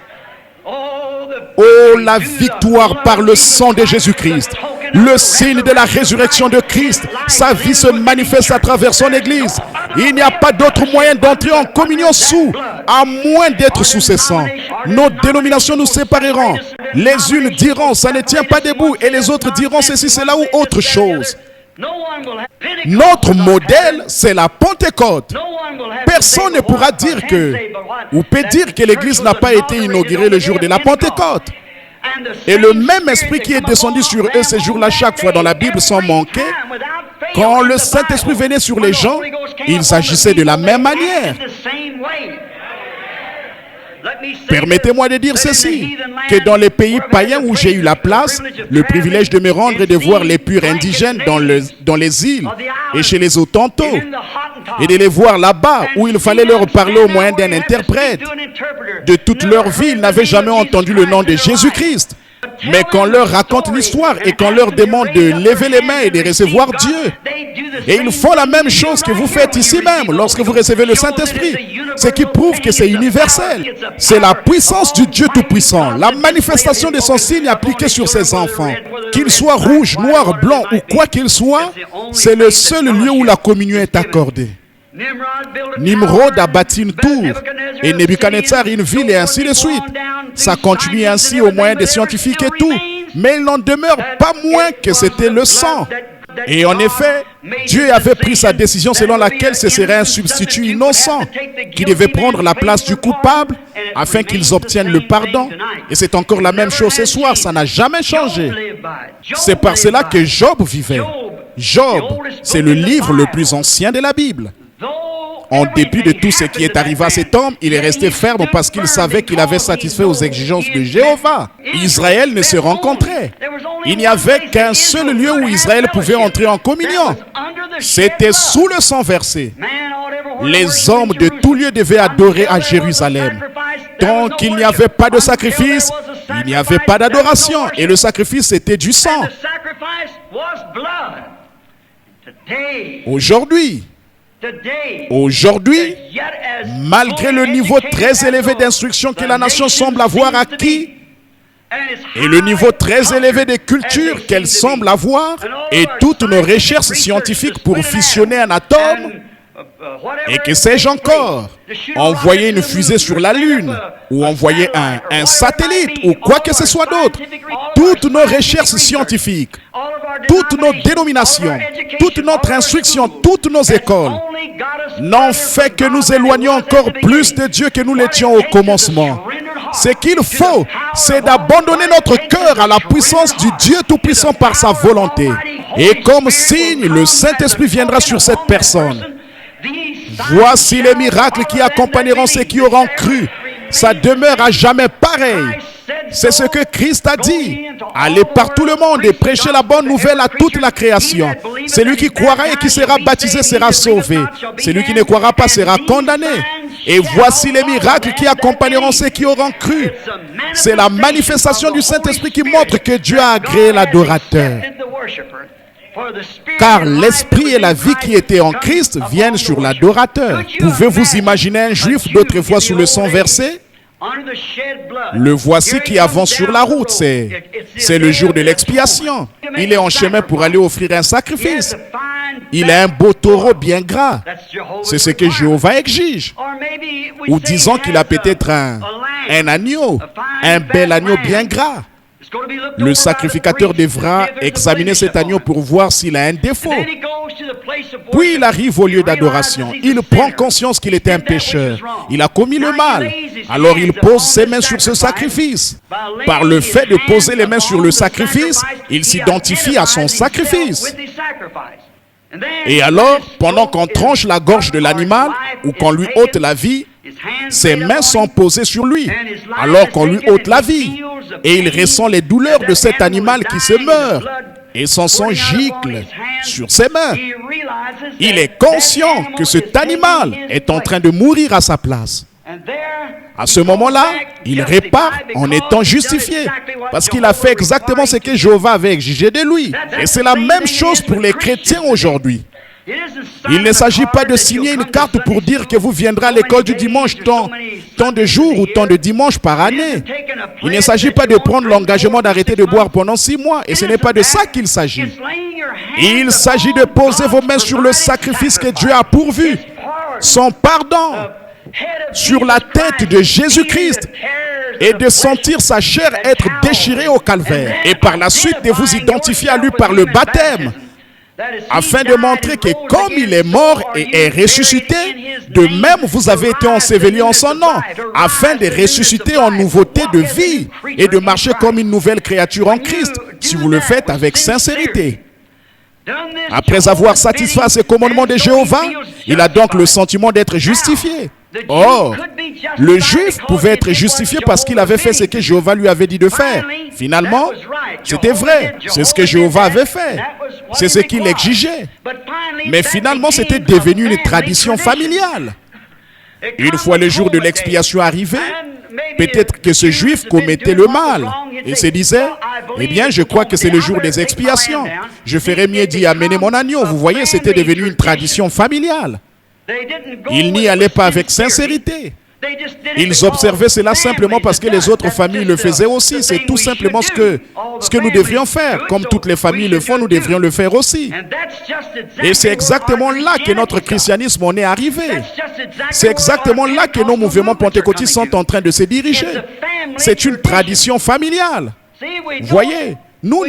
Oh, la victoire par le sang de Jésus-Christ. Le signe de la résurrection de Christ. Sa vie se manifeste à travers son Église. Il n'y a pas d'autre moyen d'entrer en communion à moins d'être sous ses sangs. Nos dénominations nous sépareront. Les unes diront ça ne tient pas debout et les autres diront ceci, cela ou autre chose. Notre modèle, c'est la Pentecôte. Personne ne pourra dire que, ou peut dire que l'Église n'a pas été inaugurée le jour de la Pentecôte. Et le même esprit qui est descendu sur eux ces jours-là chaque fois dans la Bible sans manquer, quand le Saint-Esprit venait sur les gens, ils agissaient de la même manière. Permettez-moi de dire ceci, que dans les pays païens où j'ai eu la place, le privilège de me rendre et de voir les purs indigènes dans les îles et chez les Hottentots, et de les voir là-bas où il fallait leur parler au moyen d'un interprète. De toute leur vie, ils n'avaient jamais entendu le nom de Jésus-Christ. Mais qu'on leur raconte l'histoire et qu'on leur demande de lever les mains et de recevoir Dieu. Et ils font la même chose que vous faites ici même lorsque vous recevez le Saint-Esprit. Ce qui prouve que c'est universel. C'est la puissance du Dieu Tout-Puissant. La manifestation de son signe appliqué sur ses enfants. Qu'ils soient rouges, noirs, blancs ou quoi qu'ils soient, c'est le seul lieu où la communion est accordée. Nimrod a bâti une tour et Nebuchadnezzar une ville et ainsi de suite. Ça continue ainsi au moyen des scientifiques et tout. Mais il n'en demeure pas moins que c'était le sang. Et en effet, Dieu avait pris sa décision selon laquelle ce serait un substitut innocent qui devait prendre la place du coupable afin qu'ils obtiennent le pardon. Et c'est encore la même chose ce soir, ça n'a jamais changé. C'est par cela que Job vivait. Job, c'est le livre le plus ancien de la Bible. En dépit de tout ce qui est arrivé à cet homme, il est resté ferme parce qu'il savait qu'il avait satisfait aux exigences de Jéhovah. Israël ne se rencontrait. Il n'y avait qu'un seul lieu où Israël pouvait entrer en communion. C'était sous le sang versé. Les hommes de tout lieu devaient adorer à Jérusalem. Tant qu'il n'y avait pas de sacrifice, il n'y avait pas d'adoration. Et le sacrifice, c'était du sang. Aujourd'hui, malgré le niveau très élevé d'instruction que la nation semble avoir acquis, et le niveau très élevé de culture qu'elle semble avoir, et toutes nos recherches scientifiques pour fissionner un atome, et que sais-je encore, envoyer une fusée sur la Lune, ou envoyer un satellite, ou quoi que ce soit d'autre, toutes nos recherches scientifiques, toutes nos dénominations, toute notre instruction, toutes nos écoles n'ont fait que nous éloigner encore plus de Dieu que nous l'étions au commencement. Ce qu'il faut, c'est d'abandonner notre cœur à la puissance du Dieu Tout-Puissant par sa volonté. Et comme signe, le Saint-Esprit viendra sur cette personne. Voici les miracles qui accompagneront ceux qui auront cru. Ça demeure à jamais pareil. C'est ce que Christ a dit. Allez par tout le monde et prêchez la bonne nouvelle à toute la création. Celui qui croira et qui sera baptisé sera sauvé. Celui qui ne croira pas sera condamné. Et voici les miracles qui accompagneront ceux qui auront cru. C'est la manifestation du Saint-Esprit qui montre que Dieu a agréé l'adorateur. Car l'esprit et la vie qui étaient en Christ viennent sur l'adorateur. Pouvez-vous imaginer un juif d'autrefois sous le sang versé? Le voici qui avance sur la route. C'est le jour de l'expiation. Il est en chemin pour aller offrir un sacrifice. Il a un beau taureau bien gras. C'est ce que Jéhovah exige. Ou disons qu'il a peut-être un agneau, un bel agneau bien gras. Le sacrificateur devra examiner cet agneau pour voir s'il a un défaut. Puis il arrive au lieu d'adoration. Il prend conscience qu'il était un pécheur. Il a commis le mal. Alors il pose ses mains sur ce sacrifice. Par le fait de poser les mains sur le sacrifice, il s'identifie à son sacrifice. Et alors, pendant qu'on tranche la gorge de l'animal ou qu'on lui ôte la vie, ses mains sont posées sur lui, alors qu'on lui ôte la vie. Et il ressent les douleurs de cet animal qui se meurt. Et son sang gicle sur ses mains. Il est conscient que cet animal est en train de mourir à sa place. À ce moment-là, il répare en étant justifié, parce qu'il a fait exactement ce que Jéhovah avait exigé de lui. Et c'est la même chose pour les chrétiens aujourd'hui. Il ne s'agit pas de signer une carte pour dire que vous viendrez à l'école du dimanche tant de jours ou tant de dimanches par année. Il ne s'agit pas de prendre l'engagement d'arrêter de boire pendant 6 mois. Et ce n'est pas de ça qu'il s'agit. Il s'agit de poser vos mains sur le sacrifice que Dieu a pourvu. Son pardon sur la tête de Jésus-Christ et de sentir sa chair être déchirée au calvaire. Et par la suite de vous identifier à lui par le baptême, afin de montrer que comme il est mort et est ressuscité, de même vous avez été ensevelis en son nom, afin de ressusciter en nouveauté de vie et de marcher comme une nouvelle créature en Christ, si vous le faites avec sincérité. Après avoir satisfait ce commandement de Jéhovah, il a donc le sentiment d'être justifié. Or, le juif pouvait être justifié parce qu'il avait fait ce que Jéhovah lui avait dit de faire. Finalement, c'était vrai. C'est ce que Jéhovah avait fait. C'est ce qu'il exigeait. Mais finalement, c'était devenu une tradition familiale. Une fois le jour de l'expiation arrivé, peut-être que ce juif commettait le mal et se disait, eh bien, je crois que c'est le jour des expiations. Je ferais mieux d'y amener mon agneau. Vous voyez, c'était devenu une tradition familiale. Ils n'y allaient pas avec sincérité. Ils observaient cela simplement parce que les autres familles le faisaient aussi. C'est tout simplement ce que nous devrions faire. Comme toutes les familles le font, nous devrions le faire aussi. Et c'est exactement là que notre christianisme en est arrivé. C'est exactement là que nos mouvements pentecôtistes sont en train de se diriger. C'est une tradition familiale. Voyez, nous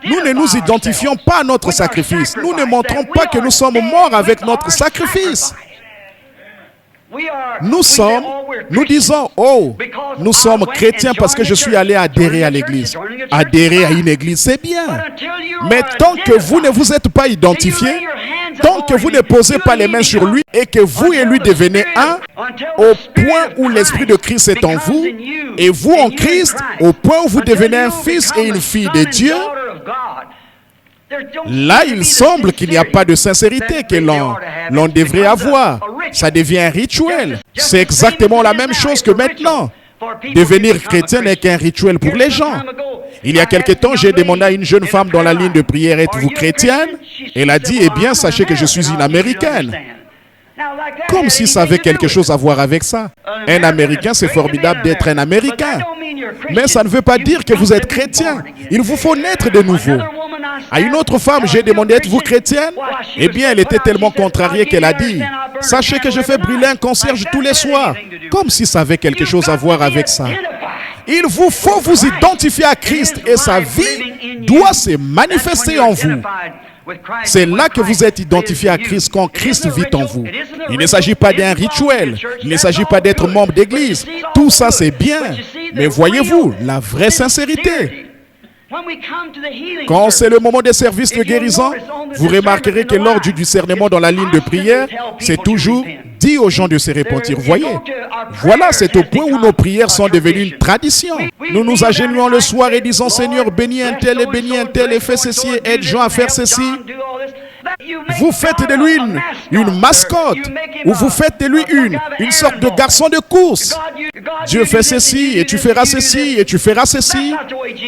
Nous ne nous identifions pas à notre sacrifice. Nous ne montrons pas que nous sommes morts avec notre sacrifice. Nous disons, oh, nous sommes chrétiens parce que je suis allé adhérer à l'église. Adhérer à une église, c'est bien. Mais tant que vous ne vous êtes pas identifié, tant que vous ne posez pas les mains sur lui et que vous et lui devenez un, au point où l'Esprit de Christ est en vous, et vous en Christ, au point où vous devenez un fils et une fille de Dieu, là, il semble qu'il n'y a pas de sincérité que l'on devrait avoir. Ça devient un rituel. C'est exactement la même chose que maintenant. Devenir chrétien n'est qu'un rituel pour les gens. Il y a quelque temps, j'ai demandé à une jeune femme dans la ligne de prière, êtes-vous chrétienne? Elle a dit, eh bien, sachez que je suis une Américaine. Comme si ça avait quelque chose à voir avec ça. Un Américain, c'est formidable d'être un Américain. Mais ça ne veut pas dire que vous êtes chrétien. Il vous faut naître de nouveau. À une autre femme, j'ai demandé, êtes-vous chrétienne? Eh bien, elle était tellement contrariée qu'elle a dit, sachez que je fais brûler un concierge tous les soirs. Comme si ça avait quelque chose à voir avec ça. Il vous faut vous identifier à Christ et sa vie doit se manifester en vous. C'est là que vous êtes identifié à Christ quand Christ vit en vous. Il ne s'agit pas d'un rituel. Il ne s'agit pas d'être membre d'église. Tout ça, c'est bien. Mais voyez-vous, la vraie sincérité. Quand c'est le moment des services de guérison, vous remarquerez que lors du discernement dans la ligne de prière, c'est toujours dit aux gens de se repentir. Voyez, voilà, c'est au point où nos prières sont devenues une tradition. Nous nous agenouillons le soir et disons, Seigneur, bénis un tel et fais ceci et aide Jean à faire ceci. Vous faites de lui une mascotte, ou vous faites de lui une sorte de garçon de course. Dieu fait ceci, et tu feras ceci, et tu feras ceci.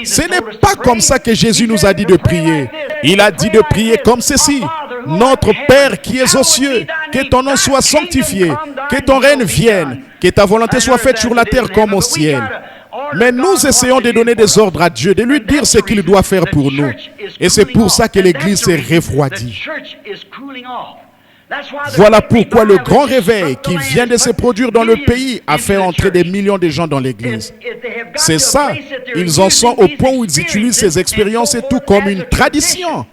Ce n'est pas comme ça que Jésus nous a dit de prier. Il a dit de prier comme ceci. Notre Père qui es aux cieux, que ton nom soit sanctifié, que ton règne vienne, que ta volonté soit faite sur la terre comme au ciel. Mais nous essayons de donner des ordres à Dieu, de lui dire ce qu'il doit faire pour nous. Et c'est pour ça que l'Église s'est refroidie. Voilà pourquoi le grand réveil qui vient de se produire dans le pays a fait entrer des millions de gens dans l'Église. C'est ça, ils en sont au point où ils utilisent ces expériences et tout comme une tradition.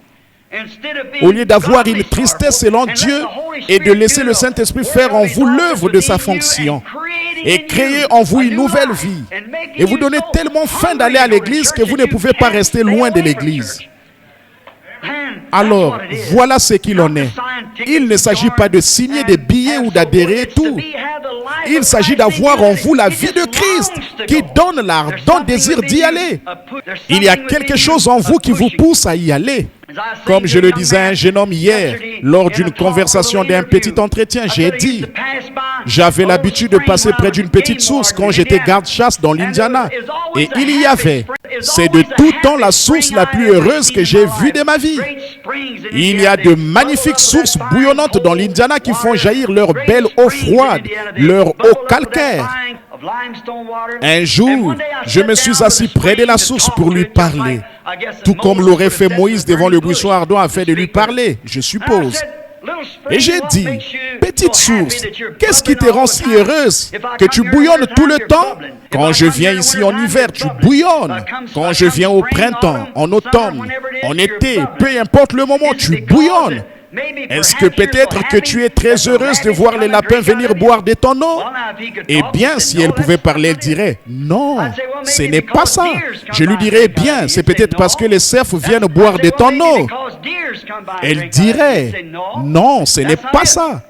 Au lieu d'avoir une tristesse selon Dieu et de laisser le Saint-Esprit faire en vous l'œuvre de sa fonction et créer en vous une nouvelle vie. Et vous donnez tellement faim d'aller à l'église que vous ne pouvez pas rester loin de l'église. Alors, voilà ce qu'il en est. Il ne s'agit pas de signer des billets ou d'adhérer et tout. Il s'agit d'avoir en vous la vie de Christ qui donne l'ardent désir d'y aller. Il y a quelque chose en vous qui vous pousse à y aller. Comme je le disais à un jeune homme hier, lors d'une conversation d'un petit entretien, j'ai dit, j'avais l'habitude de passer près d'une petite source quand j'étais garde-chasse dans l'Indiana. Et il y avait, c'est de tout temps la source la plus heureuse que j'ai vue de ma vie. Il y a de magnifiques sources bouillonnantes dans l'Indiana qui font jaillir leur belle eau froide, leur eau calcaire. Un jour, je me suis assis près de la source pour lui parler, tout comme l'aurait fait Moïse devant le buisson ardent afin de lui parler, je suppose. Et j'ai dit, petite source, qu'est-ce qui te rend si heureuse que tu bouillonnes tout le temps? Quand je viens ici en hiver, tu bouillonnes. Quand je viens au printemps, en automne, en été, peu importe le moment, tu bouillonnes. Est-ce que peut-être que tu es très heureuse de voir les lapins venir boire de ton eau? Eh bien, si elle pouvait parler, elle dirait, non, ce n'est pas ça. Je lui dirais, bien, c'est peut-être parce que les cerfs viennent boire de ton eau. Elle dirait, non, ce n'est pas ça.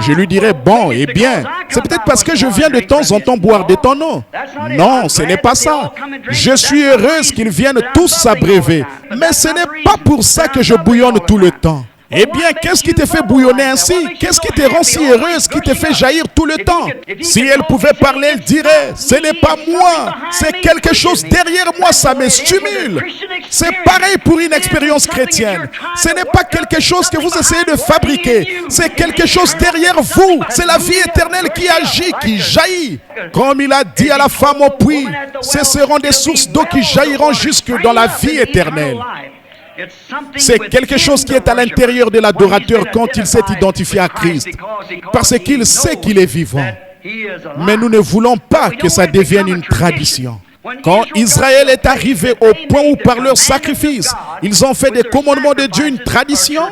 Je lui dirais, bon, eh bien, c'est peut-être parce que je viens de temps en temps boire de ton eau. Non, ce n'est pas ça. Je suis heureuse qu'ils viennent tous s'abreuver. Mais ce n'est pas pour ça que je bouillonne tout le temps. Eh bien, qu'est-ce qui te fait bouillonner ainsi? Qu'est-ce qui te rend si heureuse, qui te fait jaillir tout le temps? Si elle pouvait parler, elle dirait, ce n'est pas moi, c'est quelque chose derrière moi, ça me stimule. C'est pareil pour une expérience chrétienne. Ce n'est pas quelque chose que vous essayez de fabriquer, c'est quelque chose derrière vous. C'est la vie éternelle qui agit, qui jaillit. Comme il a dit à la femme au puits, ce seront des sources d'eau qui jailliront jusque dans la vie éternelle. C'est quelque chose qui est à l'intérieur de l'adorateur quand il s'est identifié à Christ, parce qu'il sait qu'il est vivant. Mais nous ne voulons pas que ça devienne une tradition. Quand Israël est arrivé au point où par leur sacrifice, ils ont fait des commandements de Dieu une tradition,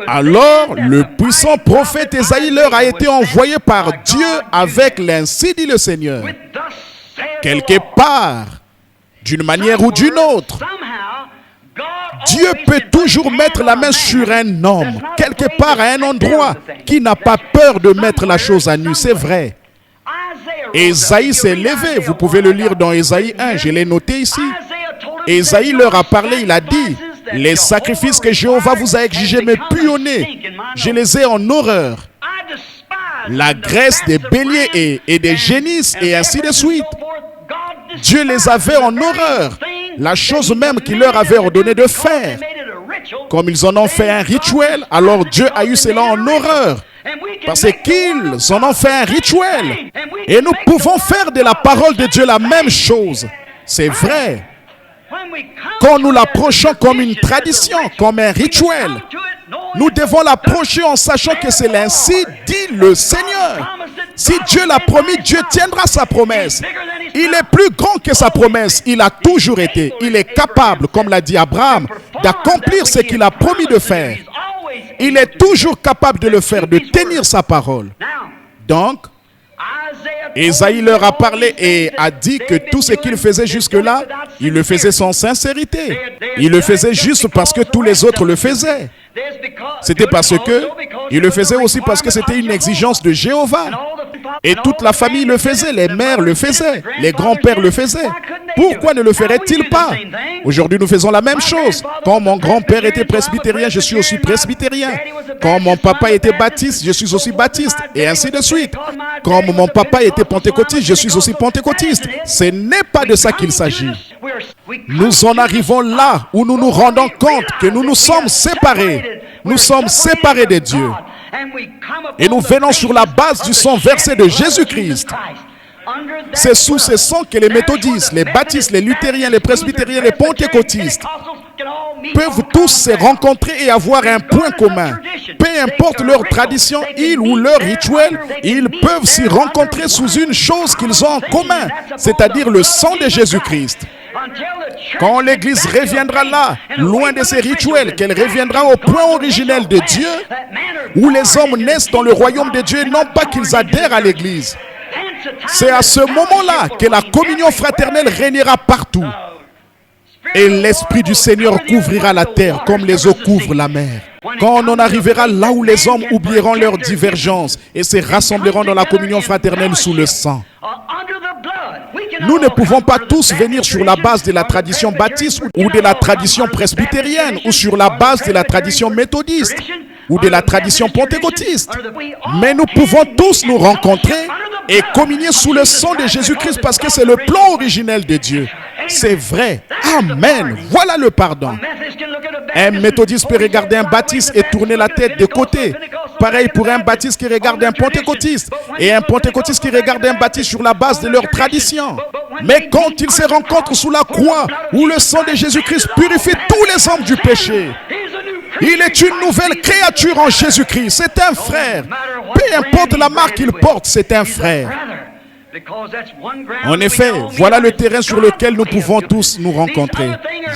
alors le puissant prophète Ésaïe leur a été envoyé par Dieu avec l'Ainsi dit le Seigneur. Quelque part, d'une manière ou d'une autre, Dieu peut toujours mettre la main sur un homme, quelque part à un endroit, qui n'a pas peur de mettre la chose à nu, c'est vrai. Ésaïe s'est levé, vous pouvez le lire dans Ésaïe 1, je l'ai noté ici. Ésaïe leur a parlé, il a dit, les sacrifices que Jéhovah vous a exigés me puent au nez, je les ai en horreur. La graisse des béliers et des génisses et ainsi de suite. Dieu les avait en horreur, la chose même qu'il leur avait ordonné de faire. Comme ils en ont fait un rituel, alors Dieu a eu cela en horreur. Parce qu'ils en ont fait un rituel. Et nous pouvons faire de la parole de Dieu la même chose. C'est vrai. Quand nous l'approchons comme une tradition, comme un rituel, nous devons l'approcher en sachant que c'est l'ainsi dit le Seigneur. Si Dieu l'a promis, Dieu tiendra sa promesse. Il est plus grand que sa promesse. Il a toujours été. Il est capable, comme l'a dit Abraham, d'accomplir ce qu'il a promis de faire. Il est toujours capable de le faire, de tenir sa parole. Donc, Ésaïe leur a parlé et a dit que tout ce qu'il faisait jusque-là, il le faisait sans sincérité. Il le faisait juste parce que tous les autres le faisaient. C'était parce que il le faisait aussi parce que c'était une exigence de Jéhovah. Et toute la famille le faisait, les mères le faisaient, les grands-pères le faisaient. Pourquoi ne le ferait-il pas? Aujourd'hui, nous faisons la même chose. Quand mon grand-père était presbytérien, je suis aussi presbytérien. Quand mon papa était baptiste, je suis aussi baptiste. Et ainsi de suite. Quand mon papa était pentecôtiste, je suis aussi pentecôtiste. Ce n'est pas de ça qu'il s'agit. Nous en arrivons là où nous nous rendons compte que nous nous sommes séparés. Nous sommes séparés de Dieu. Et nous venons sur la base du sang versé de Jésus-Christ. C'est sous ce sang que les méthodistes, les baptistes, les luthériens, les presbytériens, les pentecôtistes peuvent tous se rencontrer et avoir un point commun. Peu importe leur tradition, ils ou leur rituel, ils peuvent s'y rencontrer sous une chose qu'ils ont en commun, c'est-à-dire le sang de Jésus-Christ. Quand l'Église reviendra là, loin de ses rituels, qu'elle reviendra au point originel de Dieu, où les hommes naissent dans le royaume de Dieu, non pas qu'ils adhèrent à l'Église. C'est à ce moment-là que la communion fraternelle régnera partout. Et l'Esprit du Seigneur couvrira la terre comme les eaux couvrent la mer. Quand on en arrivera là où les hommes oublieront leurs divergences et se rassembleront dans la communion fraternelle sous le sang. Nous ne pouvons pas tous venir sur la base de la tradition baptiste ou de la tradition presbytérienne ou sur la base de la tradition méthodiste ou de la tradition pentecôtiste. Mais nous pouvons tous nous rencontrer et communier sous le sang de Jésus-Christ parce que c'est le plan originel de Dieu. C'est vrai. Amen. Voilà le pardon. Un méthodiste peut regarder un baptiste et tourner la tête de côté. Pareil pour un baptiste qui regarde un pentecôtiste et un pentecôtiste qui regarde un baptiste sur la base de leur tradition. Mais quand ils se rencontrent sous la croix où le sang de Jésus-Christ purifie tous les hommes du péché, il est une nouvelle créature en Jésus-Christ. C'est un frère. Peu importe la marque qu'il porte, c'est un frère. En effet, voilà le terrain sur lequel nous pouvons tous nous rencontrer.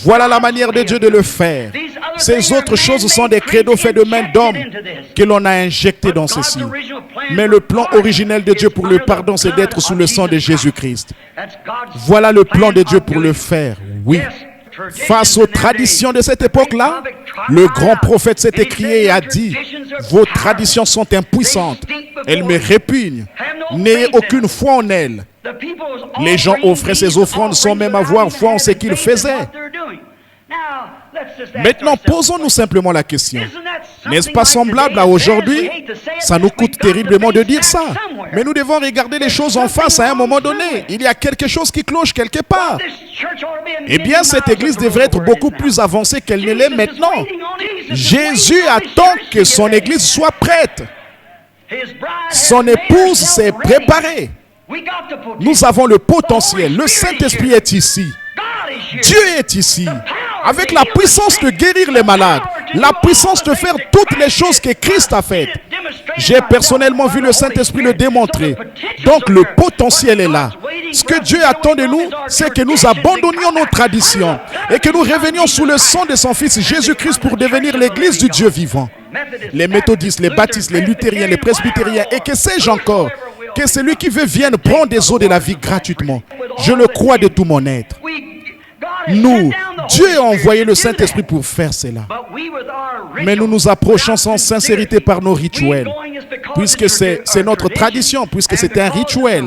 Voilà la manière de Dieu de le faire. Ces autres choses sont des credos faits de main d'homme que l'on a injectés dans ceci. Mais le plan originel de Dieu pour le pardon, c'est d'être sous le sang de Jésus-Christ. Voilà le plan de Dieu pour le faire. Oui. Face aux traditions de cette époque-là, le grand prophète s'est écrié et a dit: vos traditions sont impuissantes, elles me répugnent, n'ayez aucune foi en elles. Les gens offraient ces offrandes sans même avoir foi en ce qu'ils faisaient. Maintenant, posons-nous simplement la question. N'est-ce pas semblable à aujourd'hui? Ça nous coûte terriblement de dire ça. Mais nous devons regarder les choses en face à un moment donné. Il y a quelque chose qui cloche quelque part. Eh bien, cette église devrait être beaucoup plus avancée qu'elle ne l'est maintenant. Jésus attend que son église soit prête. Son épouse s'est préparée. Nous avons le potentiel. Le Saint-Esprit est ici. Dieu est ici, avec la puissance de guérir les malades, la puissance de faire toutes les choses que Christ a faites. J'ai personnellement vu le Saint-Esprit le démontrer. Donc le potentiel est là. Ce que Dieu attend de nous, c'est que nous abandonnions nos traditions et que nous revenions sous le sang de son Fils Jésus-Christ pour devenir l'Église du Dieu vivant. Les méthodistes, les baptistes, les luthériens, les presbytériens et que sais-je encore, que celui qui veut vienne prendre des eaux de la vie gratuitement. Je le crois de tout mon être. Nous, Dieu a envoyé le Saint-Esprit pour faire cela. Mais nous nous approchons sans sincérité par nos rituels, puisque c'est notre tradition, puisque c'est un rituel.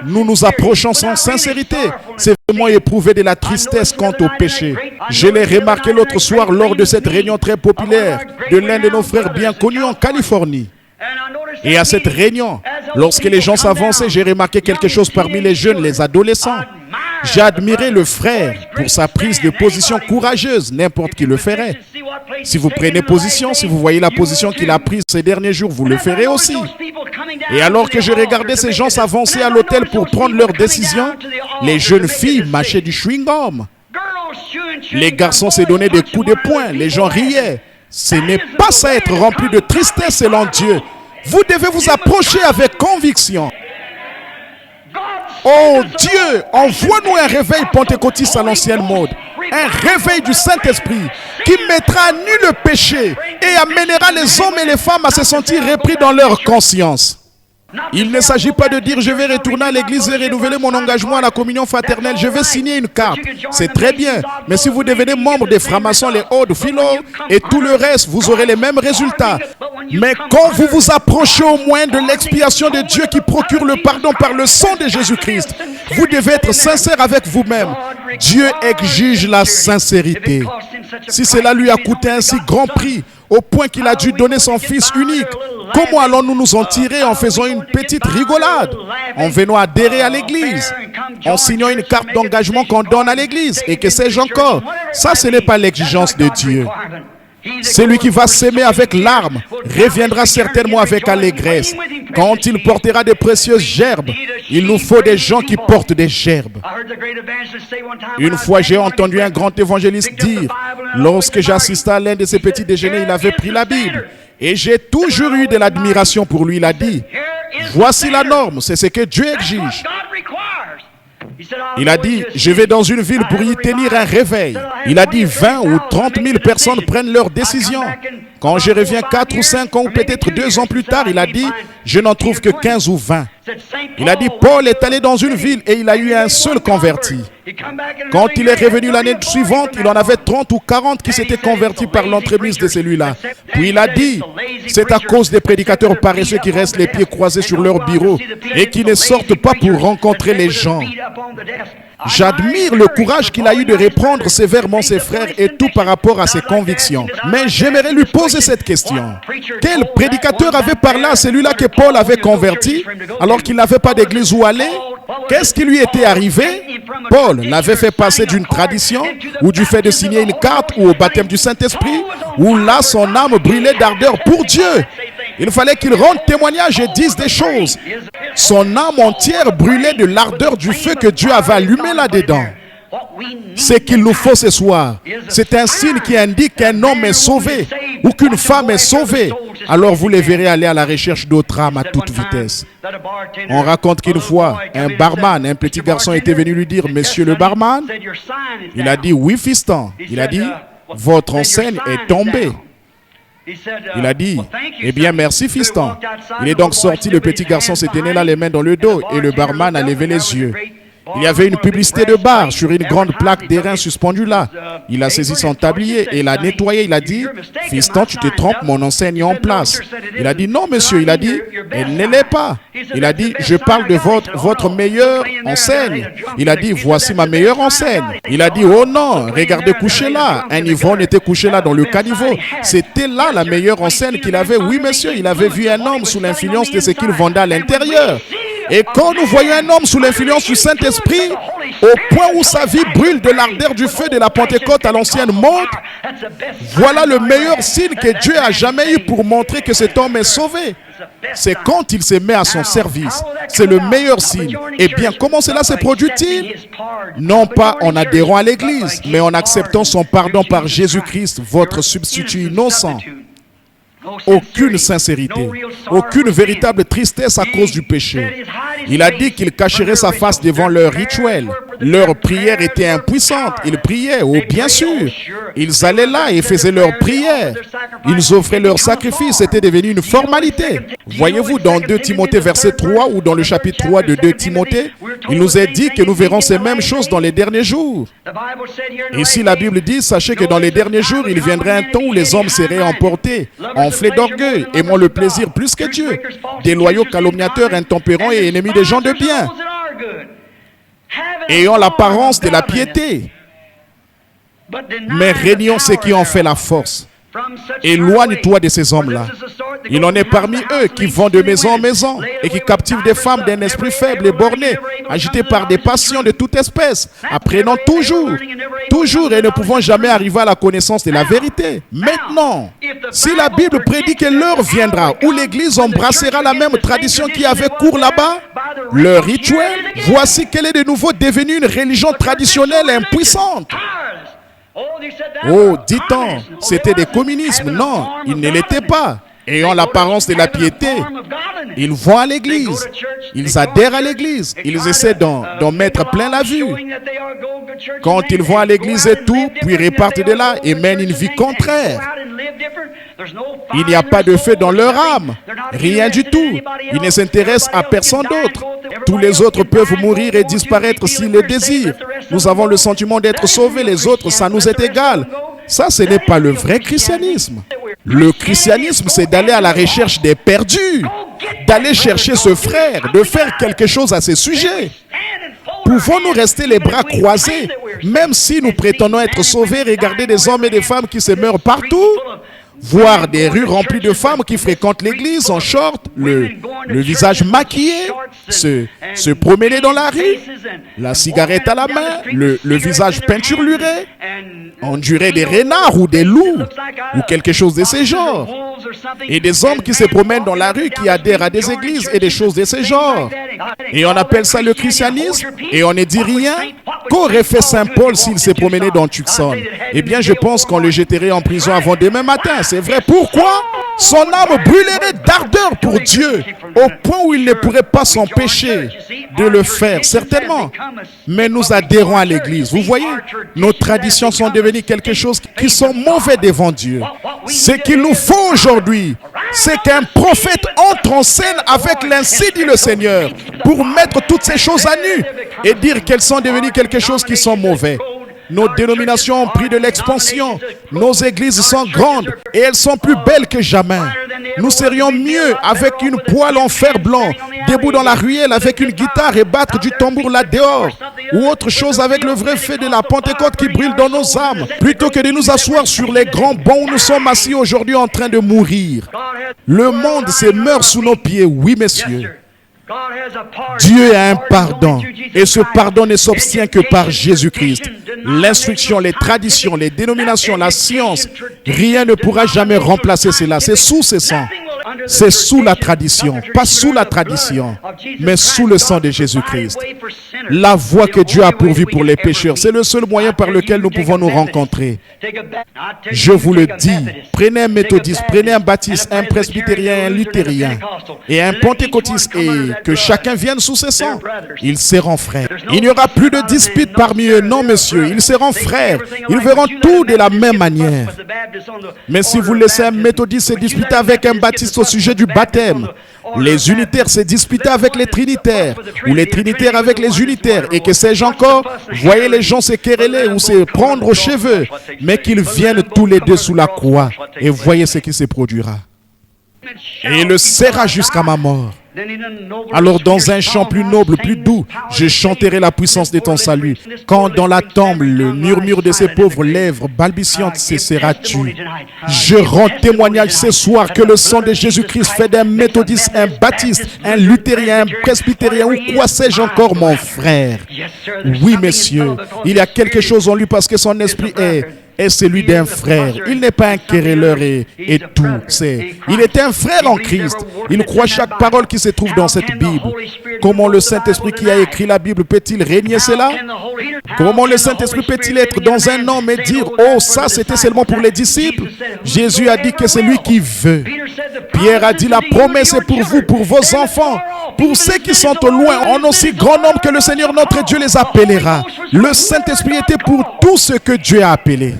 Nous nous approchons sans sincérité. C'est vraiment éprouver de la tristesse quant au péché. Je l'ai remarqué l'autre soir lors de cette réunion très populaire de l'un de nos frères bien connus en Californie. Et à cette réunion, lorsque les gens s'avançaient, j'ai remarqué quelque chose parmi les jeunes, les adolescents. J'ai admiré le frère pour sa prise de position courageuse, n'importe qui le ferait. Si vous prenez position, si vous voyez la position qu'il a prise ces derniers jours, vous le ferez aussi. Et alors que je regardais ces gens s'avancer à l'autel pour prendre leurs décisions, les jeunes filles mâchaient du chewing-gum. Les garçons se donnaient des coups de poing, les gens riaient. Ce n'est pas ça être rempli de tristesse selon Dieu. Vous devez vous approcher avec conviction. Oh Dieu, envoie-nous un réveil pentecôtiste à l'ancienne mode. Un réveil du Saint-Esprit qui mettra à nu le péché et amènera les hommes et les femmes à se sentir repris dans leur conscience. Il ne s'agit pas de dire je vais retourner à l'église et renouveler mon engagement à la communion fraternelle, je vais signer une carte. C'est très bien, mais si vous devenez membre des francs-maçons, les Hauts Philo et tout le reste, vous aurez les mêmes résultats. Mais quand vous vous approchez au moins de l'expiation de Dieu qui procure le pardon par le sang de Jésus-Christ, vous devez être sincère avec vous-même. Dieu exige la sincérité. Si cela lui a coûté un si grand prix, au point qu'il a dû donner son Fils unique, comment allons-nous nous en tirer en faisant une petite rigolade, en venant adhérer à l'église, en signant une carte d'engagement qu'on donne à l'église, et que sais-je encore? Ça, ce n'est pas l'exigence de Dieu. Celui qui va s'aimer avec larmes reviendra certainement avec allégresse. Quand il portera de précieuses gerbes, il nous faut des gens qui portent des gerbes. Une fois, j'ai entendu un grand évangéliste dire, lorsque j'assistais à l'un de ses petits déjeuners, il avait pris la Bible. Et j'ai toujours eu de l'admiration pour lui. Il a dit, voici la norme, c'est ce que Dieu exige. Il a dit, je vais dans une ville pour y tenir un réveil. Il a dit, 20 ou 30 000 personnes prennent leurs décisions. Quand je reviens 4 ou 5 ans ou peut-être 2 ans plus tard, il a dit, je n'en trouve que 15 ou 20. Il a dit, Paul est allé dans une ville et il a eu un seul converti. Quand il est revenu l'année suivante, il en avait 30 ou 40 qui s'étaient convertis par l'entremise de celui-là. Puis il a dit, c'est à cause des prédicateurs paresseux qui restent les pieds croisés sur leur bureau et qui ne sortent pas pour rencontrer les gens. J'admire le courage qu'il a eu de reprendre sévèrement ses frères et tout par rapport à ses convictions. Mais j'aimerais lui poser cette question. Quel prédicateur avait parlé à celui-là que Paul avait converti alors qu'il n'avait pas d'église où aller? Qu'est-ce qui lui était arrivé? Paul l'avait fait passer d'une tradition ou du fait de signer une carte ou au baptême du Saint-Esprit où là son âme brûlait d'ardeur pour Dieu. Il fallait qu'il rende témoignage et dise des choses. Son âme entière brûlait de l'ardeur du feu que Dieu avait allumé là-dedans. Ce qu'il nous faut ce soir, c'est un signe qui indique qu'un homme est sauvé ou qu'une femme est sauvée. Alors vous les verrez aller à la recherche d'autres âmes à toute vitesse. On raconte qu'une fois, un barman, un petit garçon était venu lui dire, « Monsieur le barman ?» Il a dit, « Oui, fiston. » Il a dit, « Votre enseigne est tombée. » Il a dit, eh bien merci fiston. Il est donc sorti, le petit garçon s'est tenu là les mains dans le dos et le barman a levé les yeux. Il y avait une publicité de bar sur une grande plaque d'airain suspendue là. Il a saisi son tablier et l'a nettoyé. Il a dit, fiston, tu te trompes, mon enseigne est en place. Il a dit, non monsieur. Il a dit, elle ne l'est pas. Il a dit, je parle de votre meilleure enseigne. Il a dit, voici ma meilleure enseigne. Il a dit, oh non, regardez couché là. Un ivrogne était couché là dans le caniveau. C'était là la meilleure enseigne qu'il avait. Oui monsieur, il avait vu un homme sous l'influence de ce qu'il vendait à l'intérieur. Et quand nous voyons un homme sous l'influence du Saint-Esprit, au point où sa vie brûle de l'ardeur du feu de la Pentecôte à l'ancienne mode, voilà le meilleur signe que Dieu a jamais eu pour montrer que cet homme est sauvé. C'est quand il se met à son service. C'est le meilleur signe. Eh bien, comment cela se produit-il? Non pas en adhérant à l'Église, mais en acceptant son pardon par Jésus-Christ, votre substitut innocent. aucune sincérité, aucune véritable tristesse à cause du péché. Il a dit qu'il cacherait sa face devant leur rituel. Leur prière était impuissante. Ils priaient, oh bien sûr. Ils allaient là et faisaient leur prière. Ils offraient leur sacrifice. C'était devenu une formalité. Voyez-vous, dans 2 Timothée verset 3 ou dans le chapitre 3 de 2 Timothée, il nous est dit que nous verrons ces mêmes choses dans les derniers jours. Ici, la Bible dit, sachez que dans les derniers jours, il viendrait un temps où les hommes seraient emportés, enflés d'orgueil, aimant le plaisir plus que Dieu, déloyaux, calomniateurs, intempérants et ennemis des gens de bien, ayant l'apparence de la piété, mais régnant ce qui en fait la force. Éloigne-toi de ces hommes-là. Il en est parmi eux qui vont de maison en maison et qui captivent des femmes d'un esprit faible et borné, agités par des passions de toute espèce, apprenant toujours et ne pouvant jamais arriver à la connaissance de la vérité. Maintenant, si la Bible prédit que l'heure viendra où l'Église embrassera la même tradition qui avait cours là-bas, leur rituel, voici qu'elle est de nouveau devenue une religion traditionnelle et impuissante. Oh, dit-on, c'était des communismes. Non, ils ne l'étaient pas. Ayant l'apparence de la piété, ils vont à l'église, ils adhèrent à l'église, ils essaient d'en mettre plein la vue. Quand ils vont à l'église et tout, puis repartent de là et mènent une vie contraire. Il n'y a pas de feu dans leur âme, rien du tout. Ils ne s'intéressent à personne d'autre. Tous les autres peuvent mourir et disparaître s'ils le désirent. Nous avons le sentiment d'être sauvés, les autres, ça nous est égal. Ça, ce n'est pas le vrai christianisme. Le christianisme, c'est d'aller à la recherche des perdus, d'aller chercher ce frère, de faire quelque chose à ce sujet. Pouvons-nous rester les bras croisés, même si nous prétendons être sauvés, regarder des hommes et des femmes qui se meurent partout, voir des rues remplies de femmes qui fréquentent l'église en short, le visage maquillé, se promener dans la rue, la cigarette à la main, le visage peinturluré, endurer des renards ou des loups, ou quelque chose de ce genre. Et des hommes qui se promènent dans la rue, qui adhèrent à des églises et des choses de ce genre. Et on appelle ça le christianisme, et on ne dit rien. Qu'aurait fait Saint Paul s'il s'est promené dans Tucson? Eh bien, je pense qu'on le jetterait en prison avant demain matin. C'est vrai. Pourquoi? Son âme brûlerait d'ardeur pour Dieu, au point où il ne pourrait pas s'empêcher de le faire, certainement. Mais nous adhérons à l'église. Vous voyez, nos traditions sont devenues quelque chose qui sont mauvais devant Dieu. Ce qu'il nous faut aujourd'hui, c'est qu'un prophète entre en scène avec l'ainsi dit le Seigneur, pour mettre toutes ces choses à nu et dire qu'elles sont devenues quelque chose qui sont mauvais. Nos dénominations ont pris de l'expansion. Nos églises sont grandes et elles sont plus belles que jamais. Nous serions mieux avec une poêle en fer blanc, debout dans la ruelle avec une guitare et battre du tambour là dehors, ou autre chose avec le vrai feu de la Pentecôte qui brûle dans nos âmes, plutôt que de nous asseoir sur les grands bancs où nous sommes assis aujourd'hui en train de mourir. Le monde se meurt sous nos pieds, oui messieurs. Dieu a un pardon et ce pardon ne s'obtient que par Jésus-Christ. L'instruction, les traditions, les dénominations, la science, rien ne pourra jamais remplacer cela. C'est sous ce sang. C'est sous la tradition, pas sous la tradition, mais sous le sang de Jésus-Christ. La voie que Dieu a pourvue pour les pécheurs, c'est le seul moyen par lequel nous pouvons nous rencontrer. Je vous le dis, prenez un méthodiste, prenez un baptiste, un presbytérien, un luthérien et un pentecôtiste et que chacun vienne sous ce sang. Ils seront frères. Il n'y aura plus de dispute parmi eux. Non, monsieur, ils seront frères. Ils verront tout de la même manière. Mais si vous laissez un méthodiste se disputer avec un baptiste au sujet du baptême, les unitaires se disputaient avec les trinitaires, ou les trinitaires avec les unitaires, et que sais-je encore, voyez les gens se quereller ou se prendre aux cheveux, mais qu'ils viennent tous les deux sous la croix, et voyez ce qui se produira. Et il le serra jusqu'à ma mort. Alors dans un chant plus noble, plus doux, je chanterai la puissance de ton salut. Quand dans la tombe, le murmure de ses pauvres lèvres balbutiantes cessera tu. Je rends témoignage ce soir que le sang de Jésus-Christ fait d'un méthodiste, un baptiste, un luthérien, un presbytérien ou quoi sais-je encore mon frère. Oui, messieurs, il y a quelque chose en lui parce que son esprit est est celui d'un frère. Il n'est pas un querelleur et tout. Il est un frère en Christ. Il croit chaque parole qui se trouve dans cette Bible. Comment le Saint-Esprit qui a écrit la Bible peut-il régner cela? Comment le Saint-Esprit peut-il être dans un homme et dire « Oh, ça c'était seulement pour les disciples » Jésus a dit que c'est lui qui veut. Pierre a dit « La promesse est pour vous, pour vos enfants, pour ceux qui sont au loin, en aussi grand nombre que le Seigneur notre Dieu les appellera. » Le Saint-Esprit était pour tout ce que Dieu a appelé.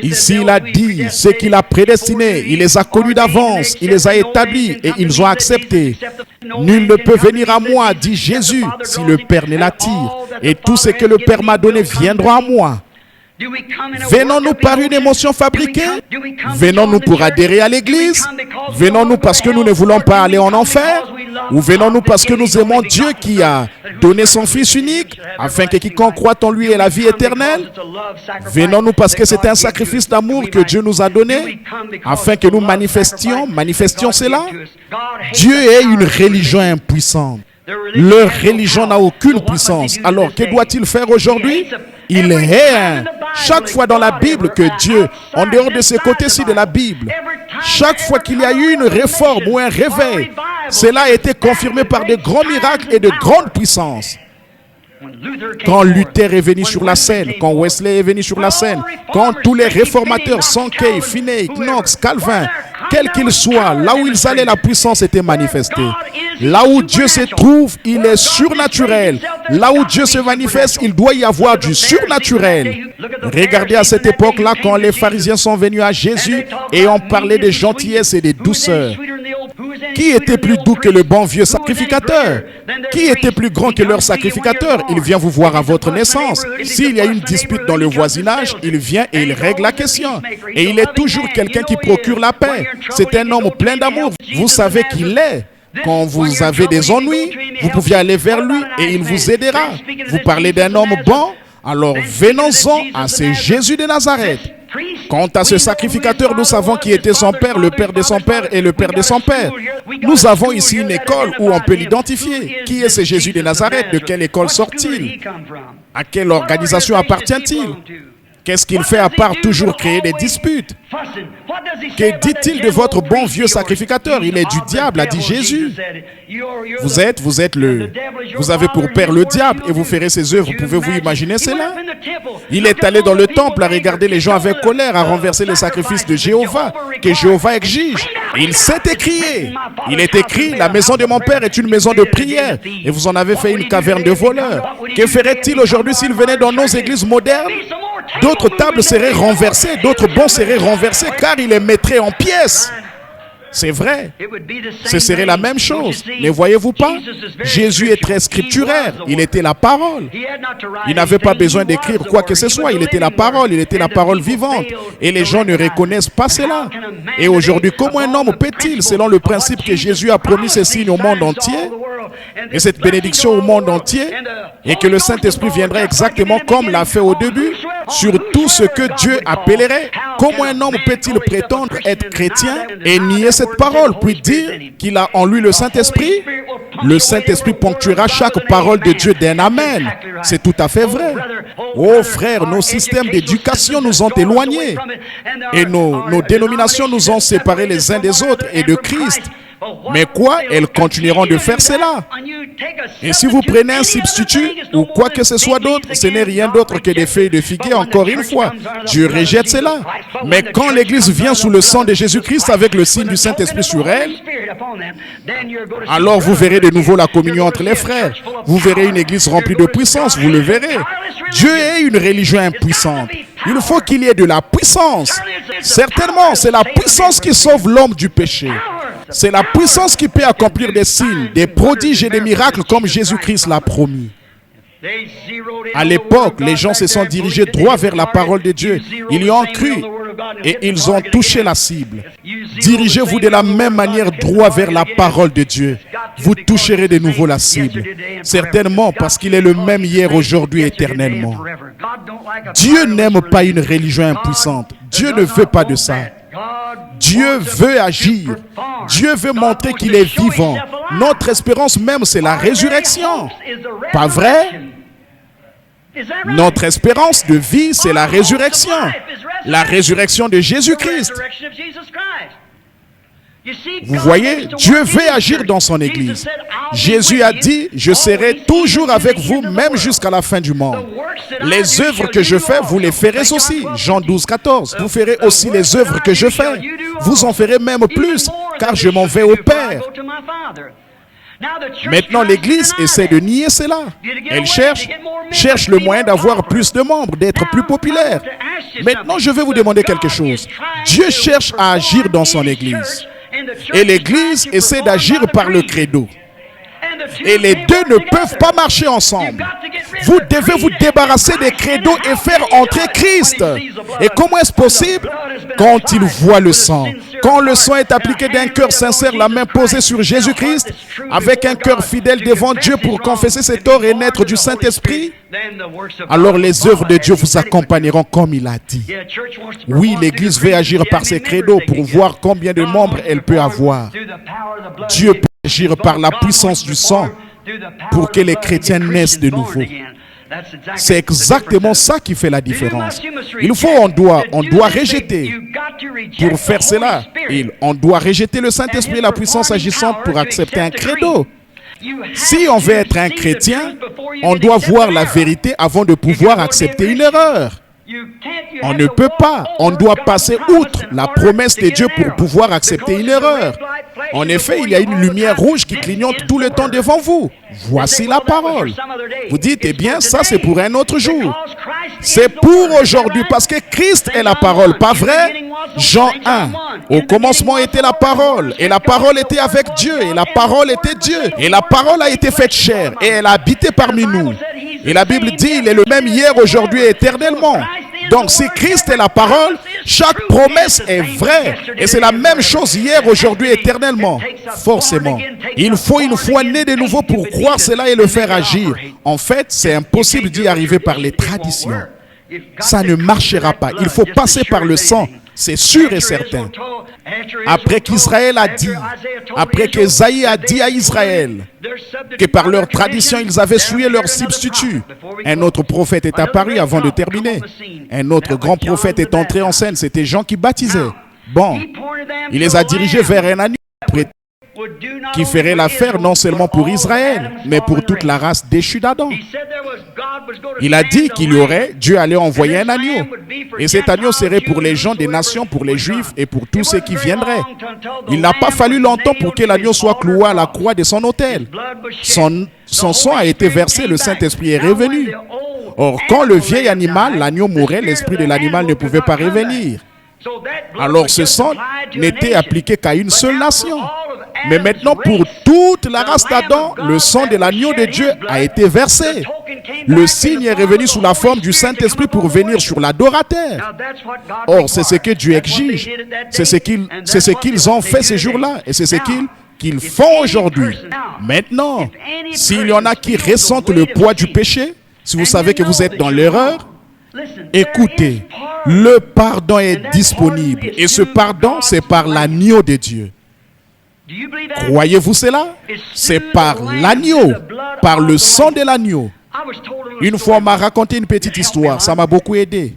Ici, il a dit ce qu'il a prédestiné, il les a connus d'avance, il les a établis et ils ont accepté. Nul ne peut venir à moi, dit Jésus, si le Père ne l'attire. Et tout ce que le Père m'a donné viendra à moi. Venons-nous par une émotion fabriquée? Venons-nous pour adhérer à l'Église? Venons-nous parce que nous ne voulons pas aller en enfer? Ou venons-nous parce que nous aimons Dieu qui a donné son Fils unique afin que quiconque croit en lui ait la vie éternelle? Venons-nous parce que c'est un sacrifice d'amour que Dieu nous a donné afin que nous manifestions cela? Dieu est une religion impuissante. Leur religion n'a aucune puissance. Alors, que doit-il faire aujourd'hui? Il est chaque fois dans la Bible que Dieu, en dehors de ce côté-ci de la Bible, chaque fois qu'il y a eu une réforme ou un réveil, cela a été confirmé par de grands miracles et de grandes puissances. Quand Luther est venu sur la scène, quand Wesley est venu sur la scène, quand tous les réformateurs, Sankey, Finney, Knox, Calvin, quels qu'ils soient, là où ils allaient, la puissance était manifestée. Là où Dieu se trouve, il est surnaturel. Là où Dieu se manifeste, il doit y avoir du surnaturel. Regardez à cette époque-là, quand les pharisiens sont venus à Jésus et ont parlé de gentillesse et de douceur. Qui était plus doux que le bon vieux sacrificateur? Qui était plus grand que leur sacrificateur? Il vient vous voir à votre naissance. S'il y a une dispute dans le voisinage, il vient et il règle la question. Et il est toujours quelqu'un qui procure la paix. C'est un homme plein d'amour. Vous savez qu'il est. Quand vous avez des ennuis, vous pouvez aller vers lui et il vous aidera. Vous parlez d'un homme bon? Alors venons-en à ce Jésus de Nazareth. Quant à ce sacrificateur, nous savons qui était son père, le père de son père et le père de son père. Nous avons ici une école où on peut l'identifier. Qui est ce Jésus de Nazareth? De quelle école sort-il? À quelle organisation appartient-il? Qu'est-ce qu'il fait à part toujours créer des disputes? Que dit-il de votre bon vieux sacrificateur? Il est du diable, a dit Jésus. Vous avez pour père le diable et vous ferez ses œuvres. Pouvez-vous imaginer cela? Il est allé dans le temple à regarder les gens avec colère, à renverser les sacrifices de Jéhovah, que Jéhovah exige. Il s'est écrié. Il est écrit, la maison de mon père est une maison de prière. Et vous en avez fait une caverne de voleurs. Que ferait-il aujourd'hui s'il venait dans nos églises modernes? D'autres tables seraient renversées, d'autres bancs seraient renversés, car il les mettrait en pièces. C'est vrai. Ce serait la même chose. Ne voyez-vous pas? Jésus est très scripturaire. Il était la parole. Il n'avait pas besoin d'écrire quoi que ce soit. Il était la parole. Il était la parole vivante. Et les gens ne reconnaissent pas cela. Et aujourd'hui, comment un homme peut-il, selon le principe que Jésus a promis ces signes au monde entier, et cette bénédiction au monde entier, et que le Saint-Esprit viendrait exactement comme l'a fait au début, sur tout ce que Dieu appellerait? Comment un homme peut-il prétendre être chrétien et nier cette parole, puis dire qu'il a en lui le Saint-Esprit? Le Saint-Esprit ponctuera chaque parole de Dieu d'un amen. C'est tout à fait vrai. Oh frères, nos systèmes d'éducation nous ont éloignés et nos dénominations nous ont séparés les uns des autres et de Christ. Mais quoi? Elles continueront de faire cela. Et si vous prenez un substitut ou quoi que ce soit d'autre, ce n'est rien d'autre que des feuilles de figuier, encore une fois. Dieu rejette cela. Mais quand l'Église vient sous le sang de Jésus-Christ avec le signe du Saint-Esprit sur elle, alors vous verrez de nouveau la communion entre les frères. Vous verrez une Église remplie de puissance, vous le verrez. Dieu est une religion impuissante. Il faut qu'il y ait de la puissance. Certainement, c'est la puissance qui sauve l'homme du péché. C'est la puissance qui peut accomplir des signes, des prodiges et des miracles comme Jésus-Christ l'a promis. À l'époque, les gens se sont dirigés droit vers la parole de Dieu. Ils y ont cru et ils ont touché la cible. Dirigez-vous de la même manière droit vers la parole de Dieu. Vous toucherez de nouveau la cible. Certainement parce qu'il est le même hier, aujourd'hui, éternellement. Dieu n'aime pas une religion impuissante. Dieu ne veut pas de ça. Dieu veut agir. Dieu veut montrer qu'il est vivant. Notre espérance même, c'est la résurrection. Pas vrai? Notre espérance de vie, c'est la résurrection. La résurrection de Jésus-Christ. Vous voyez, Dieu veut agir dans son Église. Jésus a dit, je serai toujours avec vous, même jusqu'à la fin du monde. Les œuvres que je fais, vous les ferez aussi. Jean 12, 14. Vous ferez aussi les œuvres que je fais. Vous en ferez même plus, car je m'en vais au Père. Maintenant, l'Église essaie de nier cela. Elle cherche le moyen d'avoir plus de membres, d'être plus populaire. Maintenant, je vais vous demander quelque chose. Dieu cherche à agir dans son Église. Et l'Église essaie d'agir par le credo. Et les deux ne peuvent pas marcher ensemble. Vous devez vous débarrasser des credos et faire entrer Christ. Et comment est-ce possible? Quand il voit le sang. Quand le sang est appliqué d'un cœur sincère, la main posée sur Jésus-Christ, avec un cœur fidèle devant Dieu pour confesser ses torts et naître du Saint-Esprit, alors les œuvres de Dieu vous accompagneront comme il a dit. Oui, l'Église veut agir par ses credos pour voir combien de membres elle peut avoir. Dieu peut agir par la puissance du sang pour que les chrétiens naissent de nouveau. C'est exactement ça qui fait la différence. On doit rejeter. Pour faire cela, on doit rejeter le Saint-Esprit et la puissance agissante pour accepter un credo. Si on veut être un chrétien, on doit voir la vérité avant de pouvoir accepter une erreur. On ne peut pas, on doit passer outre la promesse de Dieu pour pouvoir accepter une erreur. En effet, il y a une lumière rouge qui clignote tout le temps devant vous. Voici la parole. Vous dites, eh bien, ça c'est pour un autre jour. C'est pour aujourd'hui parce que Christ est la parole, pas vrai? Jean 1. Au commencement était la parole, et la parole était avec Dieu, et la parole était Dieu, et la parole a été faite chair, et elle a habité parmi nous. Et la Bible dit, il est le même hier, aujourd'hui et éternellement. Donc si Christ est la parole, chaque promesse est vraie. Et c'est la même chose hier, aujourd'hui, éternellement. Forcément. Il faut une foi née de nouveau pour croire cela et le faire agir. En fait, c'est impossible d'y arriver par les traditions. Ça ne marchera pas. Il faut passer par le sang. C'est sûr et certain. Après qu'Israël a dit, après qu'Ésaïe a dit à Israël que par leur tradition ils avaient souillé leur substitut, un autre prophète est apparu avant de terminer. Un autre grand prophète est entré en scène, c'était Jean qui baptisait. Bon, il les a dirigés vers un agneau qui ferait l'affaire non seulement pour Israël, mais pour toute la race déchue d'Adam. Il a dit Dieu allait envoyer un agneau. Et cet agneau serait pour les gens des nations, pour les Juifs et pour tous ceux qui viendraient. Il n'a pas fallu longtemps pour que l'agneau soit cloué à la croix de son autel. Son sang a été versé, le Saint-Esprit est revenu. Or, quand le vieil animal, l'agneau mourait, l'esprit de l'animal ne pouvait pas revenir. Alors ce sang n'était appliqué qu'à une seule nation. Mais maintenant, pour toute la race d'Adam, le sang de l'agneau de Dieu a été versé. Le signe est revenu sous la forme du Saint-Esprit pour venir sur l'adorateur. Or, c'est ce que Dieu exige. C'est ce qu'ils ont fait ces jours-là. Et c'est ce qu'ils font aujourd'hui. Maintenant, s'il y en a qui ressentent le poids du péché, si vous savez que vous êtes dans l'erreur, écoutez, le pardon est disponible. Et ce pardon, c'est par l'agneau de Dieu. Croyez-vous cela? C'est par l'agneau, par le sang de l'agneau. Une fois, on m'a raconté une petite histoire, ça m'a beaucoup aidé.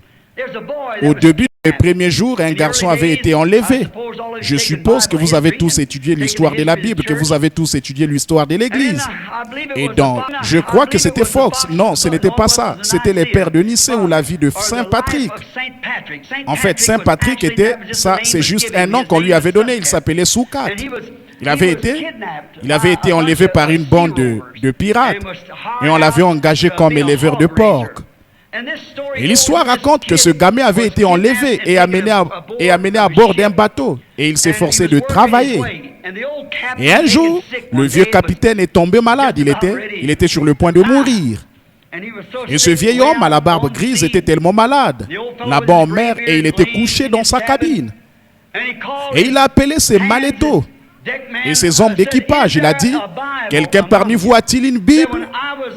Au début des premiers jours, un garçon avait été enlevé. Je suppose que vous avez tous étudié l'histoire de la Bible, que vous avez tous étudié l'histoire de l'Église. Et donc, je crois que c'était Fox. Non, ce n'était pas ça. C'était les pères de Nicée ou la vie de Saint Patrick. En fait, Saint Patrick était, ça, c'est juste un nom qu'on lui avait donné. Il s'appelait Soukat. Il avait été enlevé par une bande de pirates et on l'avait engagé comme éleveur de porc. Et l'histoire raconte que ce gamin avait été enlevé et amené à bord d'un bateau et il s'efforçait de travailler. Et un jour, le vieux capitaine est tombé malade. Il était sur le point de mourir. Et ce vieil homme à la barbe grise était tellement malade, là-bas en mer, et il était couché dans sa cabine. Et il a appelé ses malétos et ses hommes d'équipage. Il a dit, quelqu'un parmi vous a-t-il une Bible?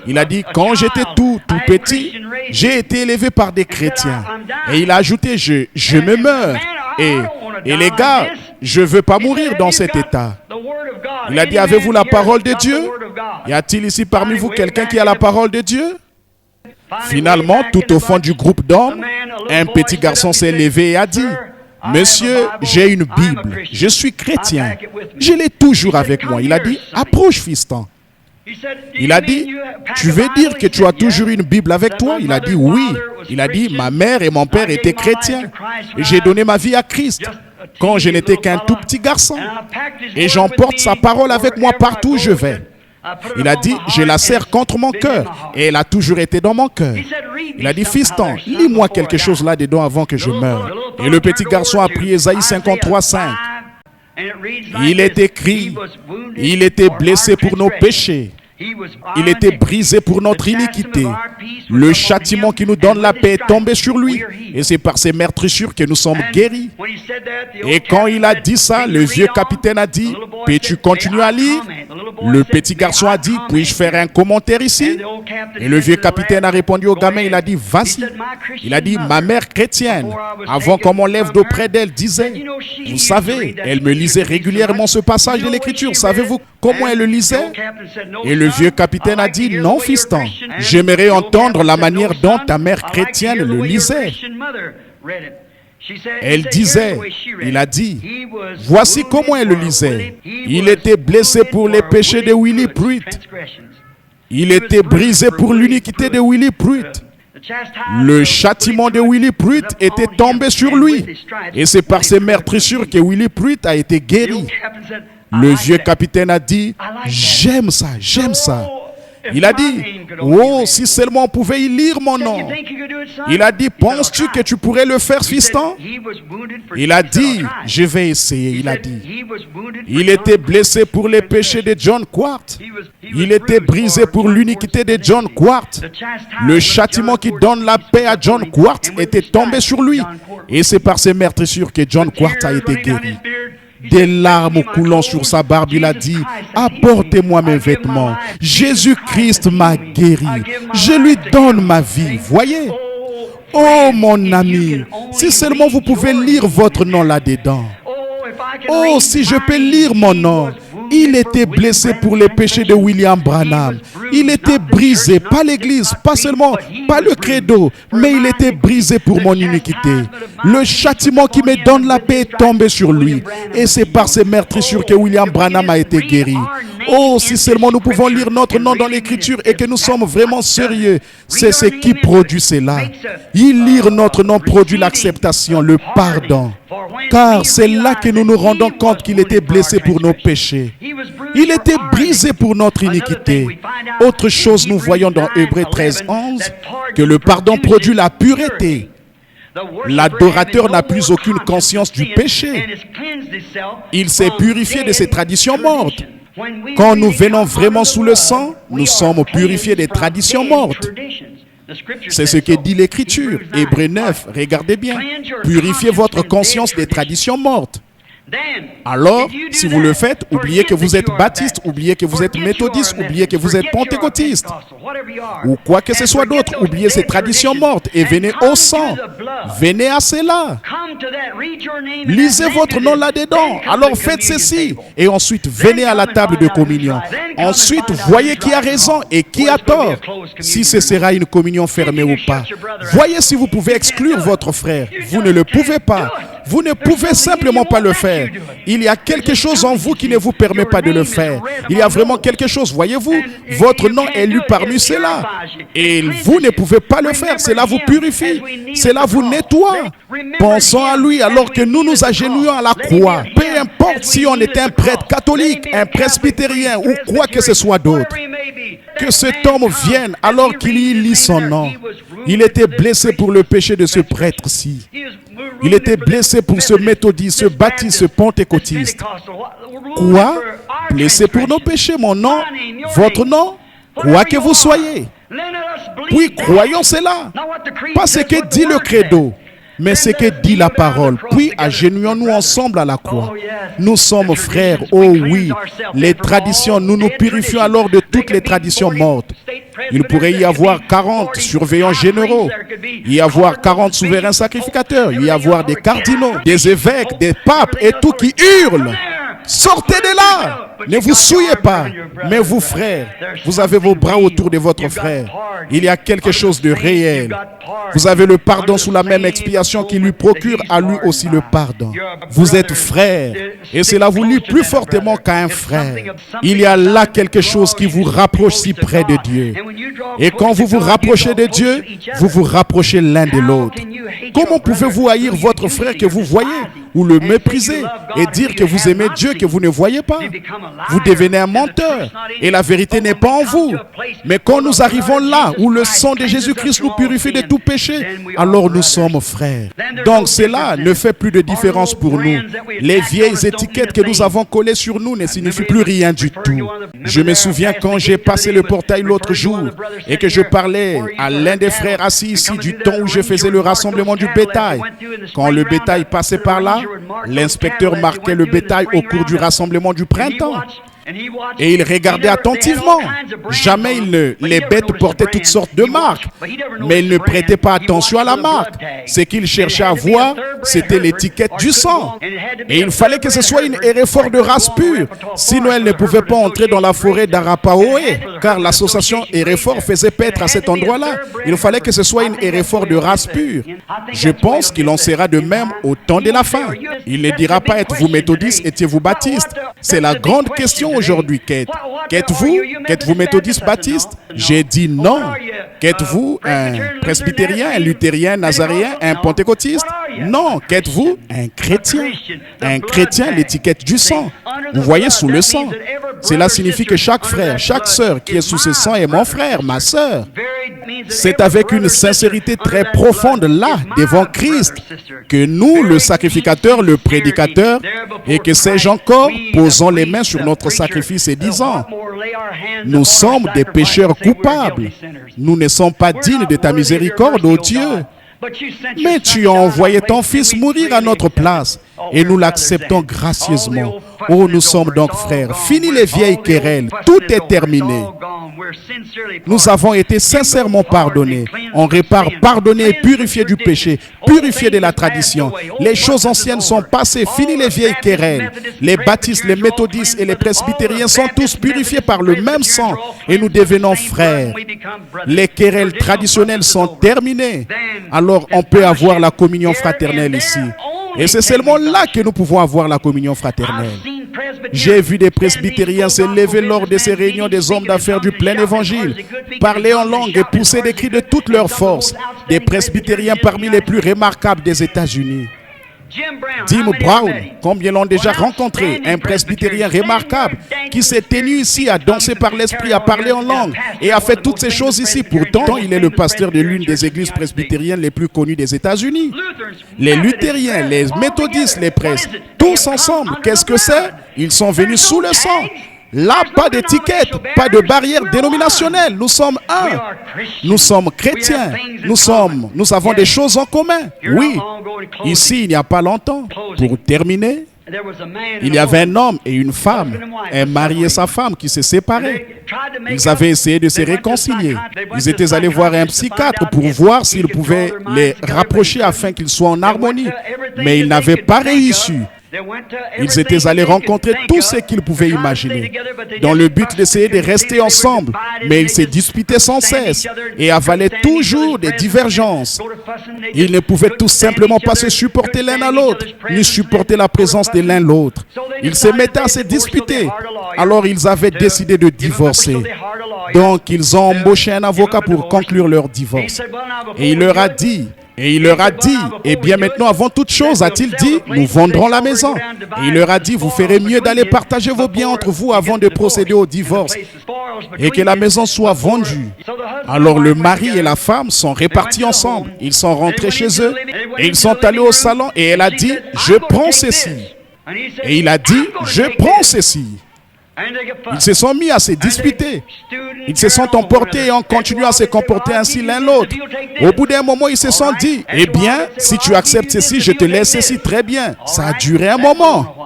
Il a dit, quand j'étais tout petit, j'ai été élevé par des chrétiens. Et il a ajouté, je me meurs. Et les gars, je ne veux pas mourir dans cet état. Il a dit, avez-vous la parole de Dieu? Y a-t-il ici parmi vous quelqu'un qui a la parole de Dieu? Finalement, tout au fond du groupe d'hommes, un petit garçon s'est levé et a dit, « Monsieur, j'ai une Bible, je suis chrétien, je l'ai toujours avec moi. » Il a dit, « Approche, fiston. » Il a dit, « Tu veux dire que tu as toujours une Bible avec toi ?» Il a dit, « Oui. » Il a dit, « Ma mère et mon père étaient chrétiens. Et j'ai donné ma vie à Christ quand je n'étais qu'un tout petit garçon. Et j'emporte sa parole avec moi partout où je vais. » Il a dit, je la serre contre mon cœur. Et elle a toujours été dans mon cœur. Il a dit, fiston, lis-moi quelque chose là-dedans avant que je meure. Et le petit garçon a pris Ésaïe 53:5. Il est écrit, il était blessé pour nos péchés. Il était brisé pour notre iniquité. Le châtiment qui nous donne la paix est tombé sur lui. Et c'est par ses meurtrissures que nous sommes guéris. Et quand il a dit ça, le vieux capitaine a dit, « Peux-tu continuer à lire ?» Le petit garçon a dit, « Puis-je faire un commentaire ici ?» Et le vieux capitaine a répondu au gamin, il a dit, « Vas-y. » Il a dit, « Ma mère chrétienne, avant qu'on m'enlève d'auprès d'elle, disait, vous savez, elle me lisait régulièrement ce passage de l'Écriture. Savez-vous comment elle le lisait ?» Et le vieux capitaine a dit, « Non, fiston, j'aimerais entendre la manière dont ta mère chrétienne le lisait. » Elle disait, il a dit, voici comment elle le lisait. Il était blessé pour les péchés de Willie Pruitt. Il était brisé pour l'iniquité de Willie Pruitt. Le châtiment de Willie Pruitt était tombé sur lui. Et c'est par ses meurtrissures que Willie Pruitt a été guéri. Le vieux capitaine a dit, j'aime ça, j'aime ça. Il a dit, oh, si seulement on pouvait y lire mon nom. Il a dit, penses-tu que tu pourrais le faire, fiston? Il a dit, je vais essayer. Il a dit, il était blessé pour les péchés de John Quart. Il était brisé pour l'iniquité de John Quart. Le châtiment qui donne la paix à John Quart était tombé sur lui. Et c'est par ses meurtrissures que John Quart a été guéri. Des larmes coulant sur sa barbe, il a dit, apportez-moi mes vêtements. Jésus-Christ m'a guéri. Je lui donne ma vie. Voyez? Oh mon ami, si seulement vous pouvez lire votre nom là-dedans. Oh, si je peux lire mon nom. Il était blessé pour les péchés de William Branham. Il était brisé, pas l'église, pas seulement, pas le credo, mais il était brisé pour mon iniquité. Le châtiment qui me donne la paix est tombé sur lui. Et c'est par ces meurtrissures que William Branham a été guéri. Oh, si seulement nous pouvons lire notre nom dans l'écriture et que nous sommes vraiment sérieux, c'est ce qui produit cela. Y lire notre nom produit l'acceptation, le pardon. Car c'est là que nous nous rendons compte qu'il était blessé pour nos péchés. Il était brisé pour notre iniquité. Autre chose, nous voyons dans Hébreux 13:11 que le pardon produit la pureté. L'adorateur n'a plus aucune conscience du péché. Il s'est purifié de ses traditions mortes. Quand nous venons vraiment sous le sang, nous sommes purifiés des traditions mortes. C'est ce que dit l'Écriture. Hébreux 9, regardez bien. Purifiez votre conscience des traditions mortes. Alors, si vous le faites, oubliez que vous êtes baptiste, oubliez que vous êtes méthodiste, oubliez que vous êtes pentecôtiste, ou quoi que ce soit d'autre, oubliez ces traditions mortes et venez au sang. Venez à cela. Lisez votre nom là-dedans. Alors faites ceci. Et ensuite, venez à la table de communion. Ensuite, voyez qui a raison et qui a tort. Si ce sera une communion fermée ou pas. Voyez si vous pouvez exclure votre frère. Vous ne le pouvez pas. Vous ne pouvez simplement pas le faire. Il y a quelque chose en vous qui ne vous permet pas de le faire. Il y a vraiment quelque chose, voyez-vous. Votre nom est lu parmi ceux-là. Et vous ne pouvez pas le faire. Cela vous purifie. Cela vous nettoie. Pensons à lui alors que nous nous agenouillons à la croix. Peu importe si on est un prêtre catholique, un presbytérien ou quoi que ce soit d'autre. Que cet homme vienne alors qu'il y lit son nom. Il était blessé pour le péché de ce prêtre-ci. Il était blessé pour ce méthodiste, ce baptiste, ce pentecôtiste. Quoi? Blessé pour nos péchés, mon nom, votre nom, quoi que vous soyez. Puis croyons cela. Pas ce que dit le credo, mais ce que dit la parole. Puis agenouillons-nous ensemble à la croix. Nous sommes frères, oh oui. Les traditions, nous nous purifions alors de toutes les traditions mortes. Il pourrait y avoir 40 surveillants généraux, y avoir 40 souverains sacrificateurs, y avoir des cardinaux, des évêques, des papes et tout qui hurlent. Sortez de là. Ne vous souillez pas. Mais vous, frères, vous avez vos bras autour de votre frère. Il y a quelque chose de réel. Vous avez le pardon sous la même expiation qui lui procure à lui aussi le pardon. Vous êtes frères. Et cela vous lie plus fortement qu'à un frère. Il y a là quelque chose qui vous rapproche si près de Dieu. Et quand vous vous rapprochez de Dieu, vous vous rapprochez l'un de l'autre. Comment pouvez-vous haïr votre frère que vous voyez ou le mépriser et dire que vous aimez Dieu que vous ne voyez pas? Vous devenez un menteur et la vérité n'est pas en vous. Mais quand nous arrivons là où le sang de Jésus-Christ nous purifie de tout péché, alors nous sommes frères. Donc cela ne fait plus de différence pour nous. Les vieilles étiquettes que nous avons collées sur nous ne signifient plus rien du tout. Je me souviens quand j'ai passé le portail l'autre jour et que je parlais à l'un des frères assis ici du temps où je faisais le rassemblement du bétail. Quand le bétail passait par là, l'inspecteur marquait le bétail au cours du rassemblement du printemps. Et il regardait attentivement. Jamais les bêtes portaient toutes sortes de marques. Mais il ne prêtait pas attention à la marque. Ce qu'il cherchait à voir, c'était l'étiquette du sang. Et il fallait que ce soit une Hereford de race pure. Sinon, elle ne pouvait pas entrer dans la forêt d'Arapahoe. Car l'association Hereford faisait paître à cet endroit-là. Il fallait que ce soit une Hereford de race pure. Je pense qu'il en sera de même au temps de la fin. Il ne dira pas: êtes-vous méthodiste, étiez-vous baptiste? C'est la grande question aujourd'hui. Qu'êtes-vous? Qu'êtes-vous méthodiste baptiste? J'ai dit non. Qu'êtes-vous? Un presbytérien, un luthérien, un nazaréen, un pentecôtiste? Non. Qu'êtes-vous? Un chrétien. Un chrétien, l'étiquette du sang. Vous voyez, sous le sang. Cela signifie que chaque frère, chaque sœur qui est sous ce sang est mon frère, ma sœur. C'est avec une sincérité très profonde là, devant Christ, que nous, le sacrificateur, le prédicateur, et que sais-je encore, posons les mains sur notre sacrifice et disons: nous sommes des pécheurs coupables. Nous ne sommes pas dignes de ta miséricorde, ô Dieu. Mais tu as envoyé ton Fils mourir à notre place et nous l'acceptons gracieusement. Oh, nous sommes donc frères. Fini les vieilles querelles. Tout est terminé. Nous avons été sincèrement pardonnés. On répare, pardonné et purifié du péché, purifié de la tradition. Les choses anciennes sont passées. Fini les vieilles querelles. Les baptistes, les méthodistes et les presbytériens sont tous purifiés par le même sang et nous devenons frères. Les querelles traditionnelles sont terminées. Alors on peut avoir la communion fraternelle ici. Et c'est seulement là que nous pouvons avoir la communion fraternelle. J'ai vu des presbytériens se lever lors de ces réunions des hommes d'affaires du plein évangile, parler en langue et pousser des cris de toute leur force. Des presbytériens parmi les plus remarquables des États-Unis. Jim Brown, combien l'ont déjà rencontré, un presbytérien remarquable qui s'est tenu ici à danser par l'esprit, à parler en langue et a fait toutes ces choses ici. Pourtant, il est le pasteur de l'une des églises presbytériennes les plus connues des États-Unis. Les luthériens, les méthodistes, les presses, tous ensemble, qu'est-ce que c'est? Ils sont venus sous le sang. Là, pas d'étiquette, pas de barrière dénominationnelle. Nous sommes un. Nous sommes chrétiens. Nous avons des choses en commun. Oui. Ici, il n'y a pas longtemps. Pour terminer, il y avait un homme et une femme, un mari et sa femme qui se séparaient. Ils avaient essayé de se réconcilier. Ils étaient allés voir un psychiatre pour voir s'il pouvait les rapprocher afin qu'ils soient en harmonie. Mais ils n'avaient pas réussi. Ils étaient allés rencontrer tout ce qu'ils pouvaient imaginer, dans le but d'essayer de rester ensemble, mais ils se disputaient sans cesse et avalaient toujours des divergences. Ils ne pouvaient tout simplement pas se supporter l'un à l'autre, ni supporter la présence de l'un l'autre. Ils se mettaient à se disputer. Alors ils avaient décidé de divorcer. Donc ils ont embauché un avocat pour conclure leur divorce. Et il leur a dit, eh bien maintenant, avant toute chose, a-t-il dit, nous vendrons la maison. Et il leur a dit, vous ferez mieux d'aller partager vos biens entre vous avant de procéder au divorce et que la maison soit vendue. Alors le mari et la femme sont répartis ensemble. Ils sont rentrés chez eux et ils sont allés au salon et elle a dit, je prends ceci. Et il a dit, je prends ceci. Ils se sont mis à se disputer. Ils se sont emportés et ont continué à se comporter ainsi l'un l'autre. Au bout d'un moment, ils se sont dit, eh bien, si tu acceptes ceci, je te laisse ceci. Très bien. Ça a duré un moment.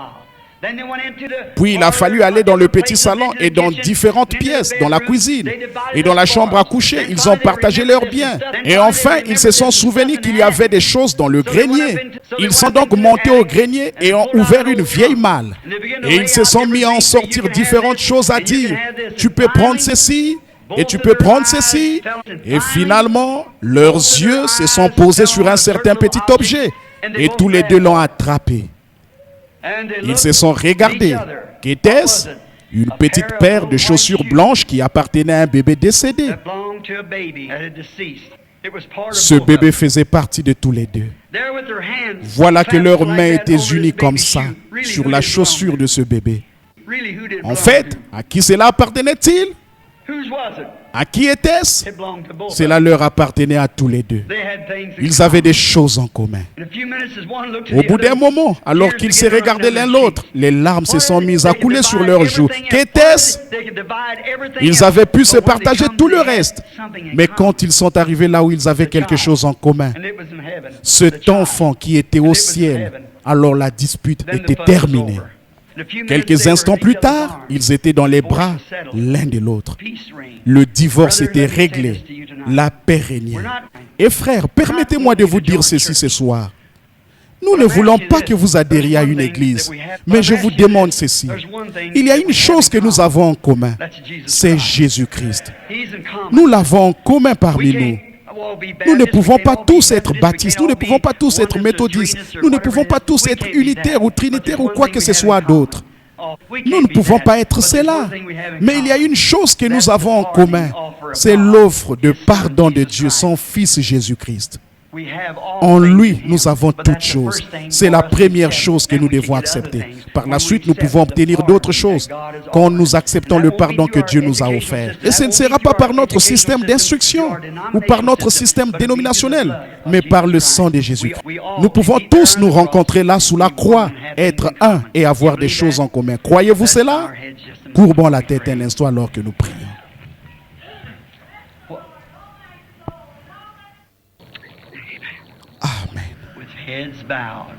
Puis il a fallu aller dans le petit salon et dans différentes pièces, dans la cuisine et dans la chambre à coucher. Ils ont partagé leurs biens. Et enfin, ils se sont souvenus qu'il y avait des choses dans le grenier. Ils sont donc montés au grenier et ont ouvert une vieille malle. Et ils se sont mis à en sortir différentes choses à dire. Tu peux prendre ceci et tu peux prendre ceci. Et finalement, leurs yeux se sont posés sur un certain petit objet. Et tous les deux l'ont attrapé. Ils se sont regardés. Qu'était-ce? Une petite paire de chaussures blanches qui appartenait à un bébé décédé. Ce bébé faisait partie de tous les deux. Voilà que leurs mains étaient unies comme ça, sur la chaussure de ce bébé. En fait, à qui cela appartenait-il? À qui était-ce? Cela leur appartenait à tous les deux. Ils avaient des choses en commun. Au bout d'un moment, alors qu'ils se regardaient l'un l'autre, les larmes se sont mises à couler sur leurs joues. Qu'était-ce? Ils avaient pu se partager tout le reste. Mais quand ils sont arrivés là où ils avaient quelque chose en commun, cet enfant qui était au ciel, alors la dispute était terminée. Quelques instants plus tard, ils étaient dans les bras l'un de l'autre. Le divorce était réglé. La paix régnait. Et frères, permettez-moi de vous dire ceci ce soir. Nous ne voulons pas que vous adhériez à une église, mais je vous demande ceci. Il y a une chose que nous avons en commun, c'est Jésus-Christ. Nous l'avons en commun parmi nous. Nous ne pouvons pas tous être baptistes, nous ne pouvons pas tous être méthodistes, nous ne pouvons pas tous être unitaires ou trinitaires ou quoi que ce soit d'autre. Nous ne pouvons pas être cela. Mais il y a une chose que nous avons en commun, c'est l'offre de pardon de Dieu, son Fils Jésus-Christ. En lui, nous avons toutes choses. C'est la première chose que nous devons accepter. Par la suite, nous pouvons obtenir d'autres choses quand nous acceptons le pardon que Dieu nous a offert. Et ce ne sera pas par notre système d'instruction ou par notre système dénominationnel, mais par le sang de Jésus. Nous pouvons tous nous rencontrer là sous la croix, être un et avoir des choses en commun. Croyez-vous cela? Courbons la tête un instant alors que nous prions.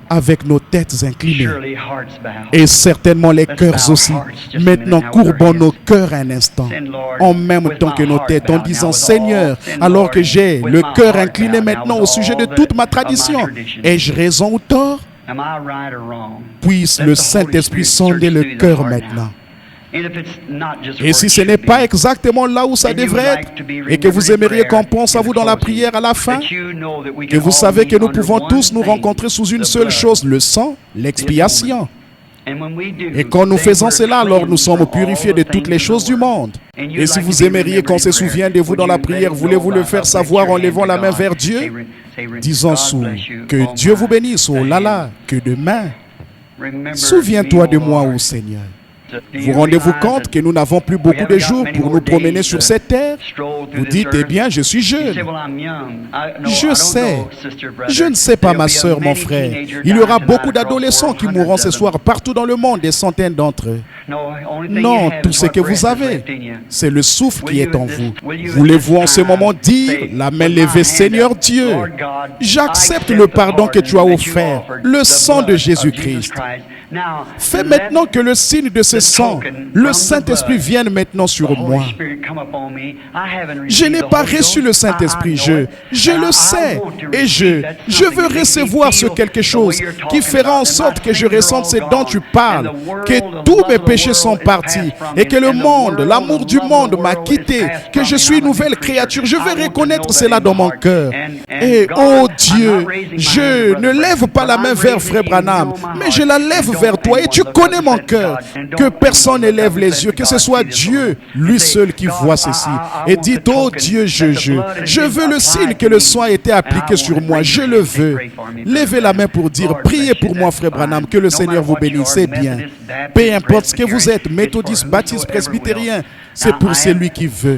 Avec nos têtes inclinées et certainement les cœurs aussi. Maintenant, courbons nos cœurs un instant, en même temps que nos têtes, en disant: Seigneur, alors que j'ai le cœur incliné maintenant au sujet de toute ma tradition, ai-je raison ou tort? Puisse le Saint-Esprit sonder le cœur maintenant. Et si ce n'est pas exactement là où ça devrait être, et que vous aimeriez qu'on pense à vous dans la prière à la fin, que vous savez que nous pouvons tous nous rencontrer sous une seule chose, le sang, l'expiation. Et quand nous faisons cela, alors nous sommes purifiés de toutes les choses du monde. Et si vous aimeriez qu'on se souvienne de vous dans la prière, voulez-vous le faire savoir en levant la main vers Dieu? Disons sous, que Dieu vous bénisse, oh là là, que demain. Souviens-toi de moi, ô Seigneur. Vous rendez-vous compte que nous n'avons plus beaucoup de jours pour nous promener sur cette terre? Vous dites: eh bien, je suis jeune. Je sais. Je ne sais pas, ma soeur, mon frère. Il y aura beaucoup d'adolescents qui mourront ce soir partout dans le monde, des centaines d'entre eux. Non, tout ce que vous avez, c'est le souffle qui est en vous. Voulez-vous en ce moment dire, la main levée: Seigneur Dieu, j'accepte le pardon que tu as offert, le sang de Jésus-Christ. Fais maintenant que le signe de ce sang, le Saint-Esprit, vienne maintenant sur moi. Je n'ai pas reçu le Saint-Esprit, je le sais, et je veux recevoir ce quelque chose qui fera en sorte que je ressente ce dont tu parles, que tous mes péchés sont partis, et que le monde, l'amour du monde m'a quitté, que je suis une nouvelle créature. Je veux reconnaître cela dans mon cœur. Et oh Dieu, je ne lève pas la main vers Frère Branham, mais je la lève vers toi, et tu connais mon cœur. Que personne ne lève les yeux, que ce soit Dieu, lui seul, qui voit ceci. Et dites: oh Dieu, je veux le signe que le sang a été appliqué sur moi, je le veux. Levez la main pour dire: priez pour moi, Frère Branham, que le Seigneur vous bénisse. C'est bien. Peu importe ce que vous êtes, méthodiste, baptiste, presbytérien, c'est pour celui qui veut.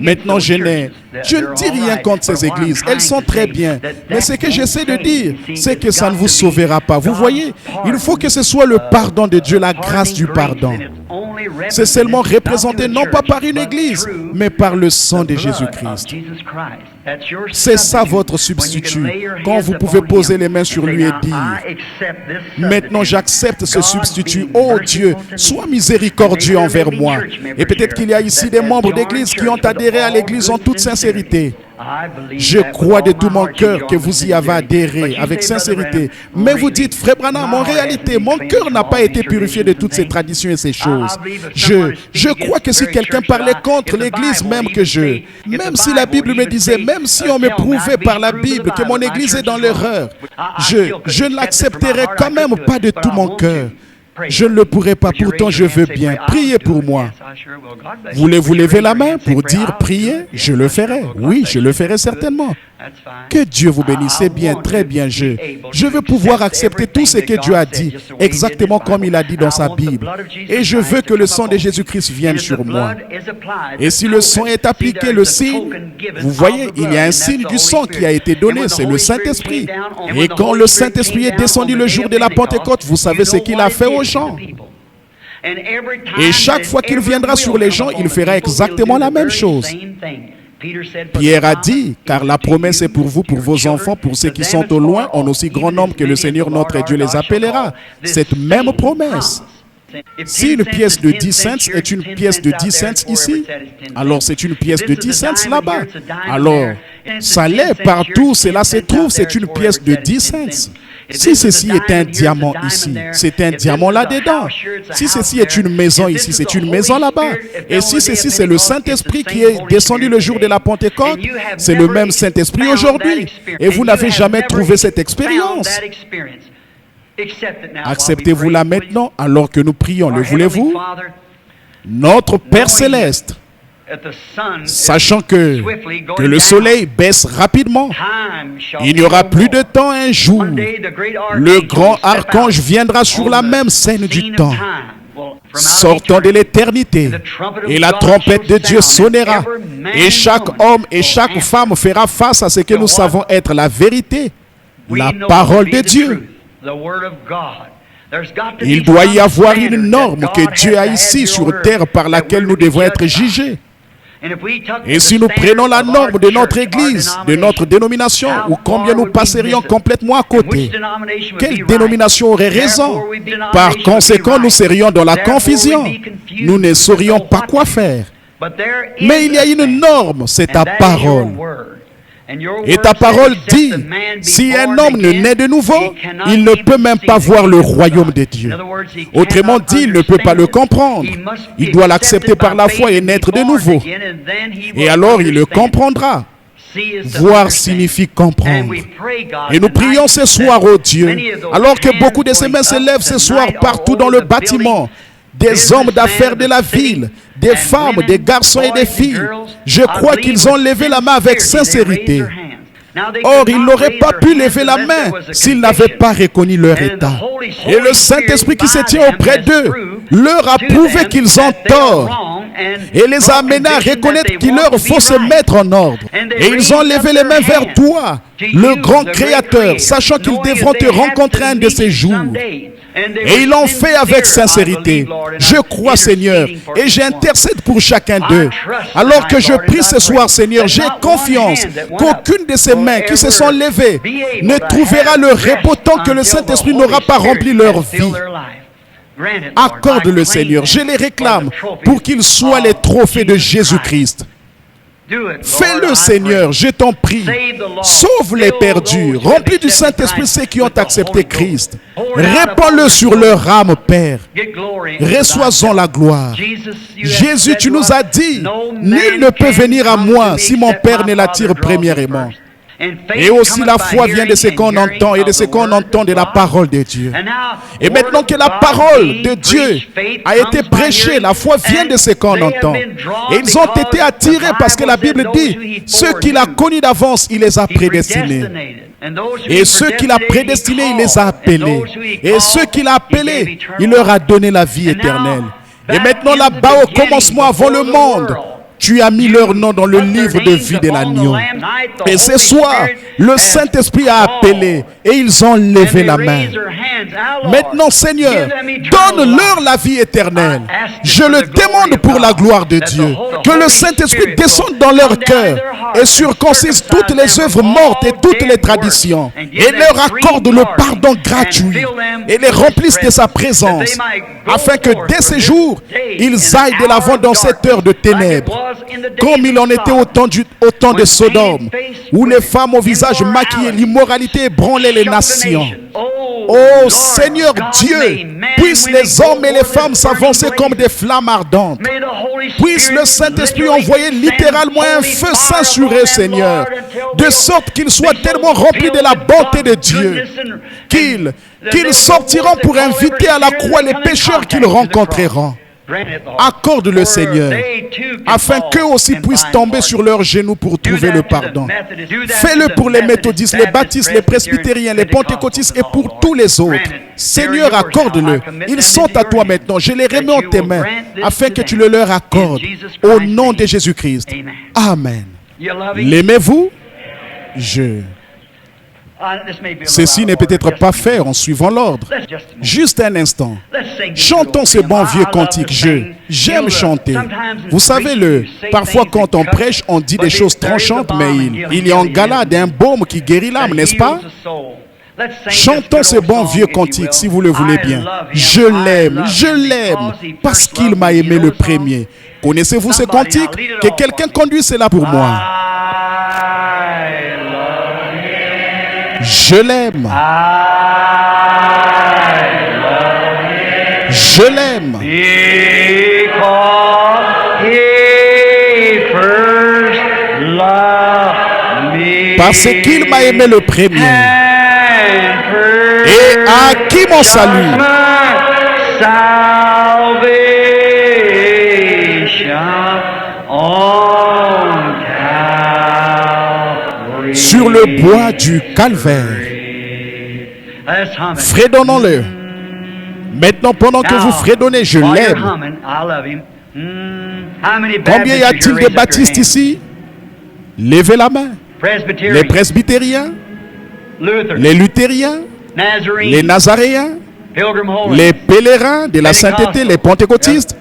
Maintenant, je ne dis rien contre ces églises, elles sont très bien. Mais ce que j'essaie de dire, c'est que ça ne vous sauvera pas. Vous voyez, il faut que ce soit le pardon de Dieu, la grâce du pardon. c'est seulement représenté non pas par une église, mais par le sang de Jésus-Christ. C'est ça votre substitut. Quand vous pouvez poser les mains sur lui et dire, maintenant j'accepte ce substitut. Oh Dieu, sois miséricordieux envers moi. Et peut-être qu'il y a ici des membres d'église qui ont adhéré à l'église en toute sincérité. Je crois de tout mon cœur que vous y avez adhéré avec sincérité. Mais vous dites, Frère Branham, en réalité, mon cœur n'a pas été purifié de toutes ces traditions et ces choses. Je crois que si quelqu'un parlait contre l'église, même si la Bible me disait, même si on me prouvait par la Bible que mon église est dans l'erreur, je ne l'accepterais quand même pas de tout mon cœur. Je ne le pourrai pas, pourtant je veux bien. Priez pour moi. Voulez-vous lever la main pour dire priez? Je le ferai. Oui, je le ferai certainement. Que Dieu vous bénisse. C'est bien, très bien. Je veux pouvoir accepter tout ce que Dieu a dit, exactement comme il a dit dans sa Bible. Et je veux que le sang de Jésus-Christ vienne sur moi. Et si le sang est appliqué, le signe, vous voyez, il y a un signe du sang qui a été donné, c'est le Saint-Esprit. Et quand le Saint-Esprit est descendu le jour de la Pentecôte, vous savez ce qu'il a fait aux gens. Et chaque fois qu'il viendra sur les gens, il fera exactement la même chose. Pierre a dit, car la promesse est pour vous, pour vos enfants, pour ceux qui sont au loin, en aussi grand nombre que le Seigneur notre Dieu les appellera. Cette même promesse. Si une pièce de 10 cents est une pièce de 10 cents ici, alors c'est une pièce de 10 cents là-bas. Alors, ça l'est partout, cela se trouve, c'est une pièce de 10 cents. Si ceci est un diamant ici, c'est un diamant là-dedans. Si ceci est une maison ici, c'est une maison là-bas. Et si ceci c'est le Saint-Esprit qui est descendu le jour de la Pentecôte, c'est le même Saint-Esprit aujourd'hui. Et vous n'avez jamais trouvé cette expérience. Acceptez-vous-la maintenant alors que nous prions. Le voulez-vous? Notre Père Céleste, sachant que le soleil baisse rapidement, il n'y aura plus de temps un jour. Le grand archange viendra sur la même scène du temps, sortant de l'éternité, et la trompette de Dieu sonnera, et chaque homme et chaque femme fera face à ce que nous savons être la vérité, la parole de Dieu. Il doit y avoir une norme que Dieu a ici sur terre par laquelle nous devons être jugés. Et si nous prenons la norme de notre église, de notre dénomination, ou combien nous passerions complètement à côté? Quelle dénomination aurait raison? Par conséquent, nous serions dans la confusion. Nous ne saurions pas quoi faire. Mais il y a une norme, c'est ta parole. Et ta parole dit, si un homme ne naît de nouveau, il ne peut même pas voir le royaume de Dieu. Autrement dit, il ne peut pas le comprendre. Il doit l'accepter par la foi et naître de nouveau. Et alors il le comprendra. Voir signifie comprendre. Et nous prions ce soir, oh Dieu, alors que beaucoup de ces mains se lèvent ce soir partout dans le bâtiment, des hommes d'affaires de la ville, des femmes, des garçons et des filles. Je crois qu'ils ont levé la main avec sincérité. Or, ils n'auraient pas pu lever la main s'ils n'avaient pas reconnu leur état. Et le Saint-Esprit qui se tient auprès d'eux leur a prouvé qu'ils ont tort et les a amenés à reconnaître qu'il leur faut se mettre en ordre. Et ils ont levé les mains vers toi, le grand Créateur, sachant qu'ils devront te rencontrer un de ces jours. Et ils l'ont fait avec sincérité. Je crois, Seigneur, et j'intercède pour chacun d'eux. Alors que je prie ce soir, Seigneur, j'ai confiance qu'aucune de ces mains qui se sont levées ne trouvera le repos tant que le Saint-Esprit n'aura pas rempli leur vie. Accorde-le, Seigneur, je les réclame pour qu'ils soient les trophées de Jésus-Christ. Fais-le, Seigneur, je t'en prie. Sauve les perdus. Remplis du Saint-Esprit ceux qui ont accepté Christ. Répands-le sur leur âme, Père. Reçois-en la gloire. Jésus, tu nous as dit, nul ne peut venir à moi si mon Père ne l'attire premièrement. Et aussi la foi vient de ce qu'on entend et de ce qu'on entend de la parole de Dieu. Et maintenant que la parole de Dieu a été prêchée, la foi vient de ce qu'on entend. Et ils ont été attirés parce que la Bible dit, ceux qu'il a connus d'avance, il les a prédestinés. Et ceux qu'il a prédestinés, il les a appelés. Et ceux qu'il a appelés, il leur a donné la vie éternelle. Et maintenant là-bas au commencement, avant le monde, tu as mis leur nom dans le livre de vie de l'agneau. Et ce soir, le Saint-Esprit a appelé et ils ont levé la main. Maintenant, Seigneur, donne-leur la vie éternelle. Je le demande pour la gloire de Dieu. Que le Saint-Esprit descende dans leur cœur et circoncise toutes les œuvres mortes et toutes les traditions et leur accorde le pardon gratuit et les remplisse de sa présence, afin que dès ces jours, ils aillent de l'avant dans cette heure de ténèbres, comme il en était au temps de Sodome, où les femmes au visage maquillé, l'immoralité ébranlait les nations. Oh Seigneur Dieu, puisse les hommes et les femmes s'avancer comme des flammes ardentes. Puisse le Saint-Esprit envoyer littéralement un feu saint sur eux, Seigneur, de sorte qu'ils soient tellement remplis de la bonté de Dieu qu'ils sortiront pour inviter à la croix les pécheurs qu'ils rencontreront. Accorde-le, Seigneur, afin qu'eux aussi puissent tomber sur leurs genoux pour trouver le pardon. Fais-le pour les méthodistes, les baptistes, les presbytériens, les pentecôtistes et pour tous les autres. Seigneur, accorde-le. Ils sont à toi maintenant. Je les remets en tes mains afin que tu le leur accordes. Au nom de Jésus-Christ. Amen. L'aimez-vous? Ceci n'est peut-être pas fait en suivant l'ordre. Juste un instant. Chantons ce bon vieux cantique. J'aime chanter. Vous savez, parfois quand on prêche, on dit des choses tranchantes, mais il y a en Galade un baume qui guérit l'âme, n'est-ce pas? Chantons ce bon vieux cantique, si vous le voulez bien. Je l'aime, parce qu'il m'a aimé le premier. Connaissez-vous ce cantique? Que quelqu'un conduise cela pour moi. Je l'aime. Je l'aime. Parce qu'il m'a aimé le premier. Et à qui mon salut? Sur le bois du calvaire. Fredonnons-le. Maintenant, pendant que vous fredonnez, je l'aime. Combien y a-t-il de baptistes ici? Levez la main. Les presbytériens, les luthériens, les nazaréens, les pèlerins de la sainteté, les pentecôtistes.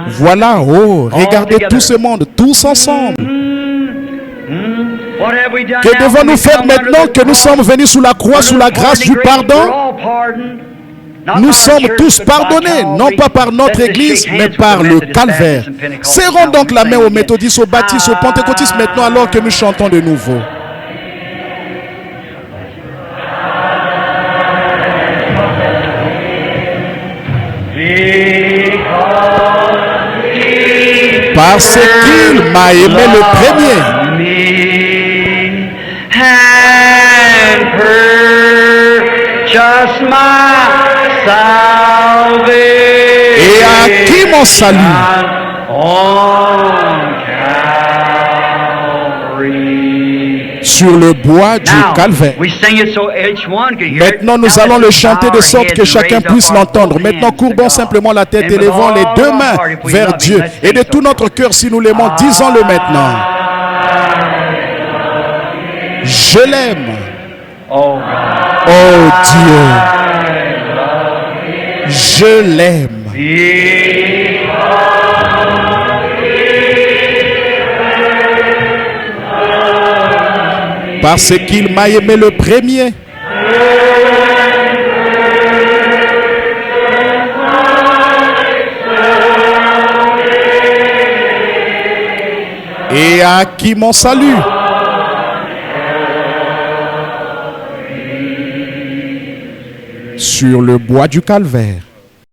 Voilà, oh, regardez tout ce monde, tous ensemble. Que devons-nous faire maintenant que nous sommes venus sous la croix, sous la grâce du pardon? Nous sommes tous pardonnés, non pas par notre Église, mais par le calvaire. Serrons donc la main aux méthodistes, aux baptistes, aux pentecôtistes maintenant alors que nous chantons de nouveau. Parce qu'il m'a aimé le premier. Et à qui mon salut? Sur le bois du calvaire. Maintenant, nous allons le chanter de sorte que chacun puisse l'entendre. Maintenant, courbons simplement la tête et levons les deux mains vers Dieu. Et de tout notre cœur, si nous l'aimons, disons-le maintenant. Je l'aime. Oh Dieu. Je l'aime. Parce qu'il m'a aimé le premier. Et à qui mon salut? Sur le bois du calvaire.